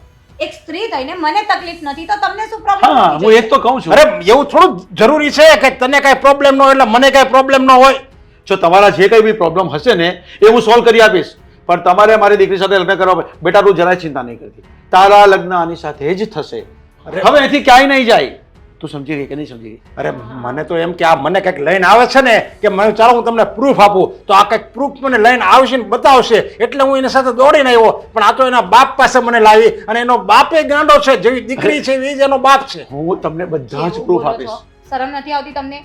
એક સ્ત્રી થઈને મને તકલીફ નથી તો તમને શું પ્રોબ્લેમ? હા હું એ જ તો કહું છું. અરે એવું થોડું જરૂરી છે કે તને કાંઈ પ્રોબ્લેમ ન હોય એટલે મને કાંઈ પ્રોબ્લેમ ન હોય. જો તમારા જે કંઈ બી પ્રોબ્લેમ હશે ને એ હું સોલ્વ કરી આપીશ, પણ તમારે મારી દીકરી સાથે લગ્ન કરવા પડે. બેટા તું જરાય ચિંતા નહીં કરતી, તારા લગ્ન આની સાથે જ થશે. હવે એથી ક્યાંય નહીં જાય. તું સમજી ગઈ કે નહીં સમજી ગઈ? અરે મને તો એમ કે આ મને કંઈક લઈને આવે છે ને કે મને ચાલો હું તમને પ્રૂફ આપું તો આ કંઈક પ્રૂફ મને લઈને આવશે ને બતાવશે એટલે હું એની સાથે દોડીને આવ્યો, પણ આ તો એના બાપ પાસે મને લાવી અને એનો બાપે ગાંડો છે, જેવી દીકરી છે એવી જ એનો બાપ છે. હું તમને બધા જ પ્રૂફ આપીશ. શરમ નથી આવતી તમને?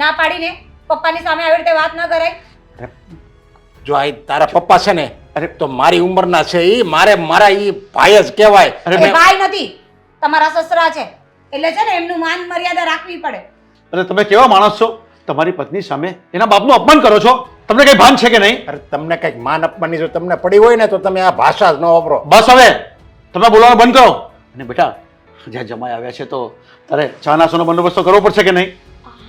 ના પાડીને પપ્પાની સામે આવી રીતે વાત ન કરાય. જો આ તારા પપ્પા છે ને અરે તો મારી ઉંમરના છે, એ મારા એ ભાઈ જ કહેવાય. એ ભાઈ નથી, તમારા સસરા છે, એટલે છે ને એમનું માન મર્યાદા રાખવી પડે. અરે તમે કેવા માણસ છો? તમારી પત્ની સામે એના બાપનું અપમાન કરો છો. તમને કઈ ભાન છે કે નહીં? અરે તમને કંઈક માન અપમાનની જો તમને પડી હોય ને તો તમે આ ભાષા જ ન વાપરો. બસ હવે તમે બોલવાનું બંધ કરો. અને બેટા જ્યાં જમાઈ આવ્યા છે તો તારે ચા નાસ્તાનો બંદોબસ્ત તો કરવો પડશે કે નહીં?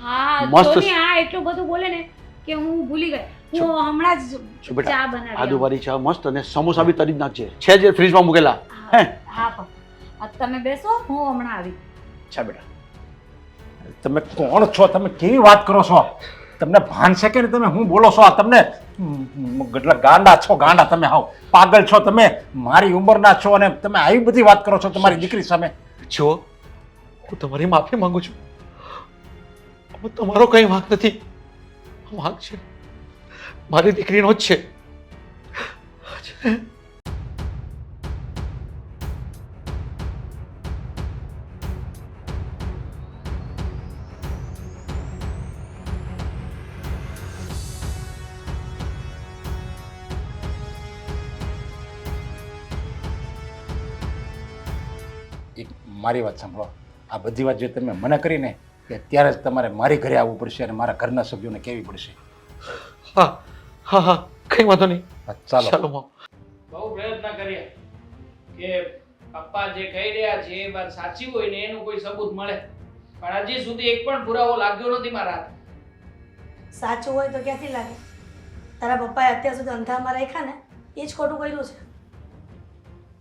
હા મસ્ત. જોની આ એટલું બધું બોલે ને કે હું ભૂલી ગઈ. હું હમણાં જ જો બેટા, ચા બનાવી આવું. આદુવાળી ચા મસ્ત અને સમોસા બી તરી જ નાખજે. છે જે ફ્રીજમાં મૂકેલા. હે હા પપ્પા, તમે બેસો, હું હમણાં આવી. અચ્છા બેટા. તમે કોણ છો? તમે કેવી વાત કરો છો? તમને ભાન છે કે નહીં? તમે હું બોલો છો? આ તમને એટલે ગાંડા છો, ગાંડા તમે હાવ પાગલ છો. તમે મારી ઉંમરના છો અને તમે આવી બધી વાત કરો છો તમારી દીકરી સામે. જો હું તમારી માફી માંગુ છું. આમાં તમારો કઈ વાંક નથી. વાંક છે મારી દીકરીનો જ છે. એક મારી વાત સાંભળો, આ બધી વાત જે તમે મને કરીને કે ત્યારે જ તમારે મારી ઘરે આવવું પડશે અને મારા ઘરના સભ્યોને કહેવી પડશે. હા હા હા કઈ વાંધો નહીં. હા, ચાલો. ચાલો મો. બહુ પ્રયત્ન કર્યા કે પપ્પા જે કહી રહ્યા છે એ વાત સાચી હોય ને એનું કોઈ સબૂત મળે, પણ હજી સુધી એક પણ પુરાવો લાગ્યો નથી મારા હાથે. સાચું હોય તો ક્યાંથી લાગે? તારા પપ્પાએ અત્યાર સુધી અંધારમાં રાખ્યા ને એ જ ખોટું કર્યું છે.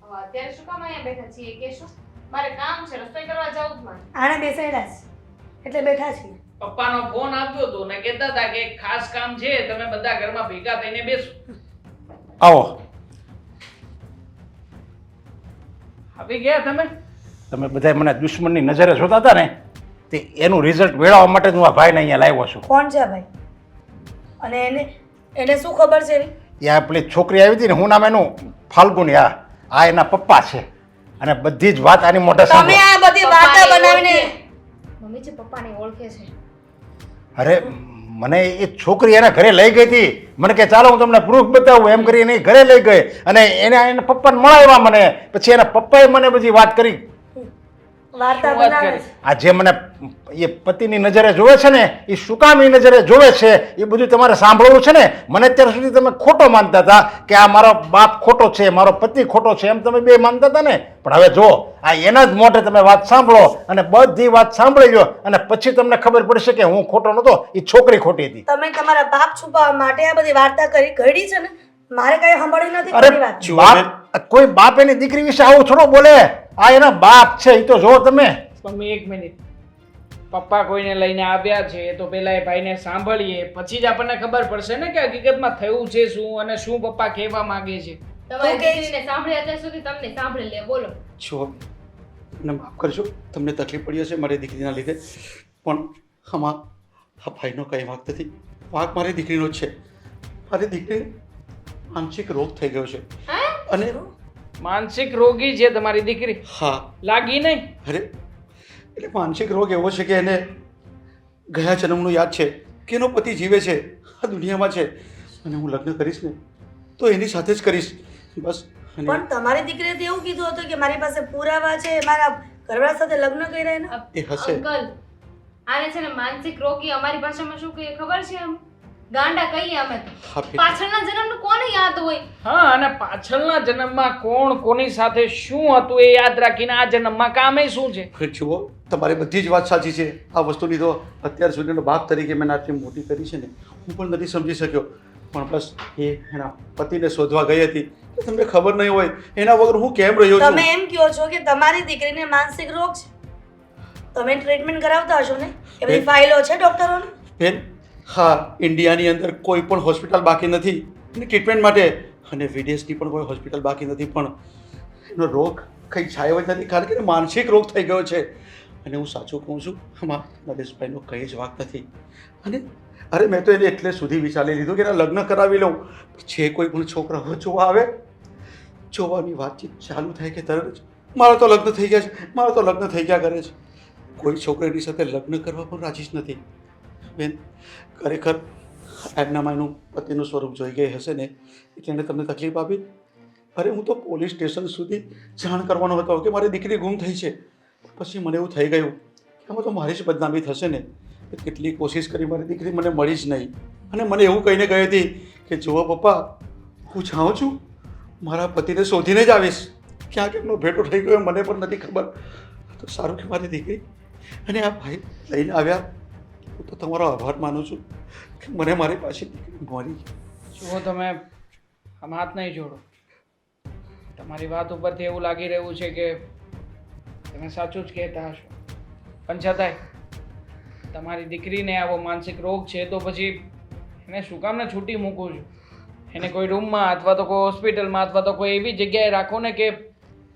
હવે અત્યારે શું કામ અહીંયા બેઠા છીએ કે શું? મારે કામ છે, રસોઈ કરવા જાવું જ મારે. આણે બેસાડ્યા છે એટલે બેઠા છીએ. પપ્પાનો ફોન આવ્યો હતો ને કહેતા હતા કે એક ખાસ કામ છે, તમે બધા ઘરમાં ભેગા થઈને બેસો. આવો. આવી ગયા તમે? તમે બધા મને દુશ્મનની નજરે જોતા હતા ને તે એનું રિઝલ્ટ મેળવવા માટે જ હું આ ભાઈને અહીંયા લાવ્યો છું. કોણ છે આ ભાઈ? અને એને શું ખબર છે એની? એ આ પેલી છોકરી આવી હતી ને, હું નામ એનું ફાલ્ગુની. આ એના પપ્પા છે અને બધી જ વાત આની મોઢે તમે સાંભળો. આ બધી વાતો બનાવીને મમ્મીજી પપ્પાને ઓળખે છે. અરે મને એ છોકરી એના ઘરે લઈ ગઈ હતી. મને કે ચાલો હું તમને પ્રૂફ બતાવું એમ કરી એની ઘરે લઈ ગઈ અને એના પપ્પાને મળાવ્યા મને. પછી એના પપ્પાએ મને બધી વાત કરી. વાર્તા શું વાત બનાવે કરી? છે. આ જે મને એ પતિની નજરે જોવે છે ને એ શું કામ એ નજરે જોવે છે એ બધું તમારે સાંભળવું છે ને. મને અત્યાર સુધી તમે ખોટો માનતા હતા કે આ મારો બાપ ખોટો છે, મારો પતિ ખોટો છે, એમ તમે બે માનતા હતા ને. પણ હવે જો આ એના જ મોઢે તમે વાત સાંભળો અને બધી વાત સાંભળી લો અને પછી તમને ખબર પડશે કે હું ખોટો નતો, એ છોકરી ખોટી હતી. તમે તમારા બાપ છુપાવવા માટે આ બધી વાર્તા ઘડી છે ને. મારે કઈ સાંભળી નથી અરે કોની વાત. બાપ, કોઈ બાપ એની દીકરી વિશે આવું થોડો બોલે? આ એના બાપ છે, એ તો જો તમે. મમ્મી એક મિનિટ, પપ્પા કોઈને લઈને આવ્યા છે તો પેલા એ ભાઈને સાંભળીએ, પછી જ આપણને ખબર પડશે ને કે હકીકતમાં થયું છે શું અને શું પપ્પા કહેવા માંગે છે. તમારી તું કે છે? દીકરીને સાંભળી અત્યાર સુધી તમને સાંભળી લે. બોલો. જો મને માફ કરજો, તમને તકલીફ પડી હશે મારી દીકરીના લીધે, પણ આમાં આ ભાઈનો કંઈ વાંક નથી. વાંક મારી દીકરીનો જ છે. મારી દીકરી માનસિક રોગ થઈ ગયો છે હે? અને માનસિક રોગી છે તમારી દીકરી? હા લાગી નહીં? અરે એટલે માનસિક રોગ એવો છે કે એને ગયા જન્મનું યાદ છે કે એનો પતિ જીવે છે, આ દુનિયામાં છે, અને હું લગ્ન કરીશ ને તો એની સાથે જ કરીશ બસ. અને પણ તમારી દીકરીએ તો એવું કીધું હતું કે મારી પાસે પુરાવા છે મારા ઘરવાળા સાથે લગ્ન કર્યા એના. એ હશે. અંકલ આને છે ને માનસિક રોગી અમારી ભાષામાં શું કહીએ ખબર છે? આમ ગાંડા કહીએ અમે તો. હા બેટા. પાછળના જન્મનું કોને યાદ હોય? હા, અને પાછળના જન્મમાં કોણ કોની સાથે શું હતું એ યાદ રાખીને આ જન્મમાં કામે શું છે? જુઓ, તમારી બધી જ વાત સાચી છે. આ વસ્તુની તો અત્યાર સુધીનો બાપ તરીકે મેં આટલી મોટી કરી છે ને, હું પણ નથી સમજી શક્યો. પણ બસ એ એના પતિને શોધવા ગઈ હતી કે તમને ખબર નહીં હોય એના વગર હું કેમ રહ્યો છું. તમે એમ કહો છો કે તમારી દીકરીને માનસિક રોગ છે, તમે ટ્રીટમેન્ટ કરાવતા હશો ને? એ બધી ફાઇલો છે ડોક્ટરોની? બેન, હા, ઇન્ડિયાની અંદર કોઈ પણ હોસ્પિટલ બાકી નથી એની ટ્રીટમેન્ટ માટે, અને વિદેશની પણ કોઈ હોસ્પિટલ બાકી નથી, પણ એનો રોગ કંઈ છાયો જ નથી, કારણ કે એને માનસિક રોગ થઈ ગયો છે. અને હું સાચું કહું છું, આમાં નરેશભાઈનો કંઈ જ વાંક નથી. અને અરે મેં તો એને એટલે સુધી વિચારી લીધું કે એના લગ્ન કરાવી લઉં. છે કોઈ પણ છોકરાઓ જોવા આવે, જોવાની વાતચીત ચાલુ થાય કે તરત જ મારા તો લગ્ન થઈ ગયા છે, મારા તો લગ્ન થઈ ગયા કરે છે. કોઈ છોકરીની સાથે લગ્ન કરવા પણ રાજી જ નથી. બેન, ખરેખર એમનામાં એનું પતિનું સ્વરૂપ જોઈ ગઈ હશે ને એટલે એને તમને તકલીફ આપી. અરે હું તો પોલીસ સ્ટેશન સુધી જાણ કરવાનો હતો કે મારી દીકરી ગુમ થઈ છે. પછી મને એવું થઈ ગયું કે આમાં તો મારી જ બદનામી થશે ને. કેટલી કોશિશ કરી મારી દીકરી મને મળી જ નહીં. અને મને એવું કહીને ગઈ હતી કે જુઓ પપ્પા, હું જાઉં છું, મારા પતિને શોધીને જ આવીશ. ક્યાંક એમનો ભેટો થઈ ગયો મને પણ નથી ખબર. તો સારું કે મારી દીકરી અને આ ભાઈ લઈને આવ્યા. હું તો તમારો આભાર માનું છું કે મને મારી પાસે દીકરી મળી. જુઓ, તમે આમ હાથ નહીં જોડો. તમારી વાત ઉપરથી એવું લાગી રહ્યું છે કે તમે સાચું જ કહેતા હશો, પણ છતાંય તમારી દીકરીને આવો માનસિક રોગ છે તો પછી એને શું કામને છૂટી મૂકું છું? એને કોઈ રૂમમાં અથવા તો કોઈ હોસ્પિટલમાં અથવા તો કોઈ એવી જગ્યાએ રાખો ને કે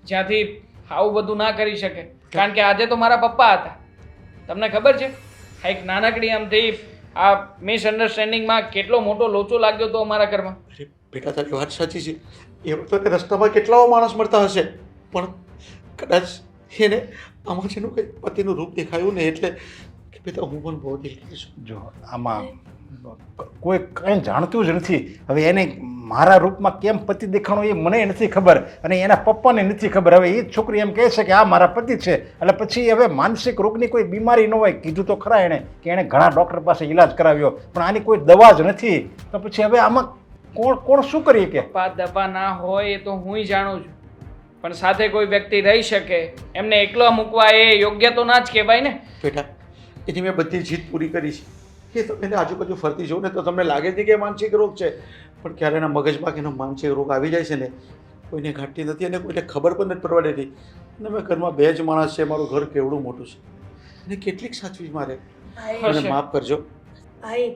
જ્યાંથી આવું બધું ના કરી શકે. કારણ કે આજે તો મારા પપ્પા હતા, તમને ખબર છે, આ એક નાનકડી આમથી આ મિસઅન્ડરસ્ટેન્ડિંગમાં કેટલો મોટો લોચો લાગ્યો હતો અમારા ઘરમાં. અરે બેટા, તારી વાત સાચી છે. એ વખતે રસ્તામાં કેટલાઓ માણસ મળતા હશે, પણ કદાચ એને આમાં જેનું કંઈ પતિનું રૂપ દેખાયું ને એટલે કે બેટા હું પણ બહુ દિલથી છું. જો આમાં કોઈ કંઈ જાણતું જ નથી. હવે એને મારા રૂપમાં કેમ પતિ દેખાણો એ મને નથી ખબર, અને એના પપ્પાને નથી ખબર. હવે એ જ છોકરી એમ કહે છે કે આ મારા પતિ છે, એટલે પછી હવે માનસિક રોગની કોઈ બીમારી ન હોય. કીધું તો ખરા એણે કે એણે ઘણા ડૉક્ટર પાસે ઈલાજ કરાવ્યો, પણ આની કોઈ દવા જ નથી. તો પછી હવે આમાં કોણ શું કરીએ કે? પપ્પા દવા ના હોય એ તો હું જાણું છું, પણ સાથે કોઈ વ્યક્તિ રહી શકે, એમને એકલો મૂકવા એ યોગ્ય તો ના જ કહેવાય ને. બેટા, એની મેં બધી જીત પૂરી કરી છે. એ તમે એને આજુબાજુ ફરતી જો ને તો તમને લાગે છે કે માનસિક રોગ છે, પણ ક્યારે એના મગજમાં કે એનો માનસિક રોગ આવી જાય છે ને કોઈને ઘાટતી નથી અને કોઈને ખબર પણ નથી પડવા દેતી. અને મેં ઘરમાં 2 જ માણસ છે, મારું ઘર કેવડું મોટું છે અને કેટલીક સાચવી મારે. ભાઈ મને માફ કરજો. ભાઈ,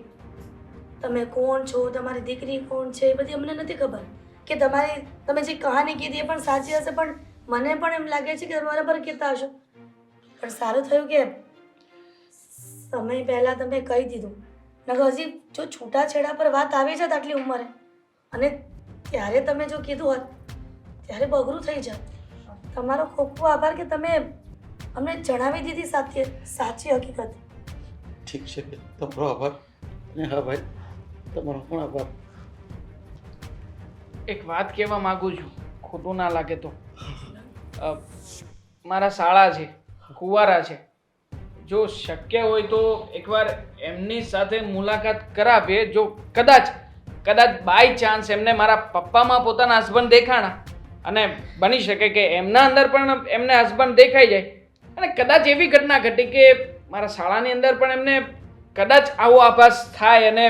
તમે કોણ છો, તમારી દીકરી કોણ છે એ બધી અમને નથી ખબર. કે તમે જે કહાની કીધી એ પણ સાચી હશે, પણ મને પણ એમ લાગે છે કે તમે બરાબર કહેતા હશો. પણ સારું થયું કે સમય પહેલાં તમે કહી દીધું, નકર હજી જો છૂટાછેડા પર વાત આવી જાત આટલી ઉંમરે અને ત્યારે તમે જો કીધું હોત ત્યારે બગડું થઈ જાત. તમારો ખૂબ ખૂબ આભાર કે તમે અમને જણાવી દીધી સાચી હકીકત. ઠીક છે, તમારો આભાર. અને હા ભાઈ, તમારો પણ આભાર. એક વાત કહેવા માંગુ છું, ખોટું ના લાગે તો. મારા શાળા છે, કુંવારા છે, જો શક્ય હોય તો એકવાર એમની સાથે મુલાકાત કરાવીએ. જો કદાચ બાય ચાન્સ એમને મારા પપ્પામાં પોતાના હસબન્ડ દેખાણા, અને બની શકે કે એમના અંદર પણ એમને હસબન્ડ દેખાઈ જાય, અને કદાચ એવી ઘટના ઘટી કે મારા શાળાની અંદર પણ એમને કદાચ આવો આભાસ થાય અને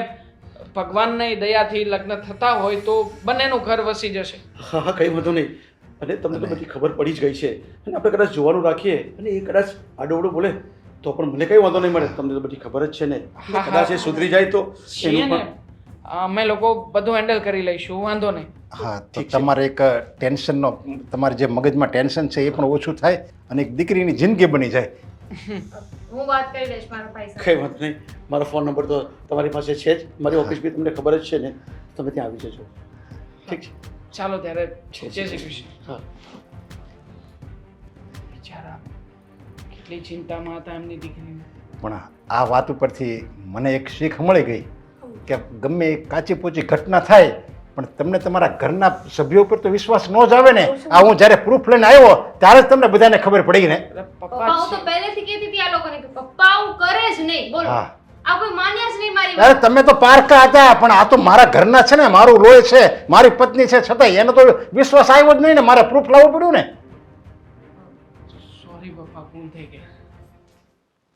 ભગવાનની દયાથી લગ્ન થતા હોય તો બંનેનું ઘર વસી જશે. હા હા, કંઈ વાંધો નહીં. અને તમને તો બધી ખબર પડી જ ગઈ છે, અને આપણે કદાચ જોવાનું રાખીએ અને એ કદાચ આડોવડું બોલે તો પણ મને કંઈ વાંધો નહીં મળે. તમને તો બધી ખબર જ છે ને. કદાચ એ સુધરી જાય તો છીએ એનું ને, અમે લોકો બધું હેન્ડલ કરી લઈશું, વાંધો નહીં. હા, તો તમારે એક ટેન્શનનો, તમારે જે મગજમાં ટેન્શન છે એ પણ ઓછું થાય અને એક દીકરીની જિંદગી બની જાય. હું વાત કરી લઈશ મારા ભાઈ સાથે. કંઈ વાંધો નહીં. મારો ફોન નંબર તો તમારી પાસે છે જ, મારી ઓફિસ બી તમને ખબર જ છે ને. તમે ત્યાં આવી જજો ઠીક છે ચાલો ત્યારે છે, જય શ્રી કૃષ્ણ હા બિચારા કેટલી ચિંતામાં હતા એમની દીકરીને. પણ આ વાત ઉપરથી મને એક શીખ મળી ગઈ કે ગમે એ કાચી પોચી ઘટના થાય પણ તમને તમારા ઘરના સભ્યો ઉપર તો વિશ્વાસ ન જ આવે ને. આ હું જ્યારે પ્રૂફ લઈને આવ્યો ત્યારે જ તમને બધાને ખબર પડી ને. અરે પપ્પા પપ્પા હું તો પહેલેથી કહેતી હતી આ લોકોને કે પપ્પા આવું કરે જ નહીં બોલો હા. આ કોઈ માન્યા જ નહીં મારી અરે વાત. તમે તો પારકા હતા પણ આ તો મારા ઘરના છે ને, મારું લોહી છે, મારી પત્ની છે, છતાંય એનો તો વિશ્વાસ આવ્યો જ નહીં ને. મારે પ્રૂફ લાવવું પડ્યું ને. સોરી પપ્પા ભૂલ થઈ ગઈ.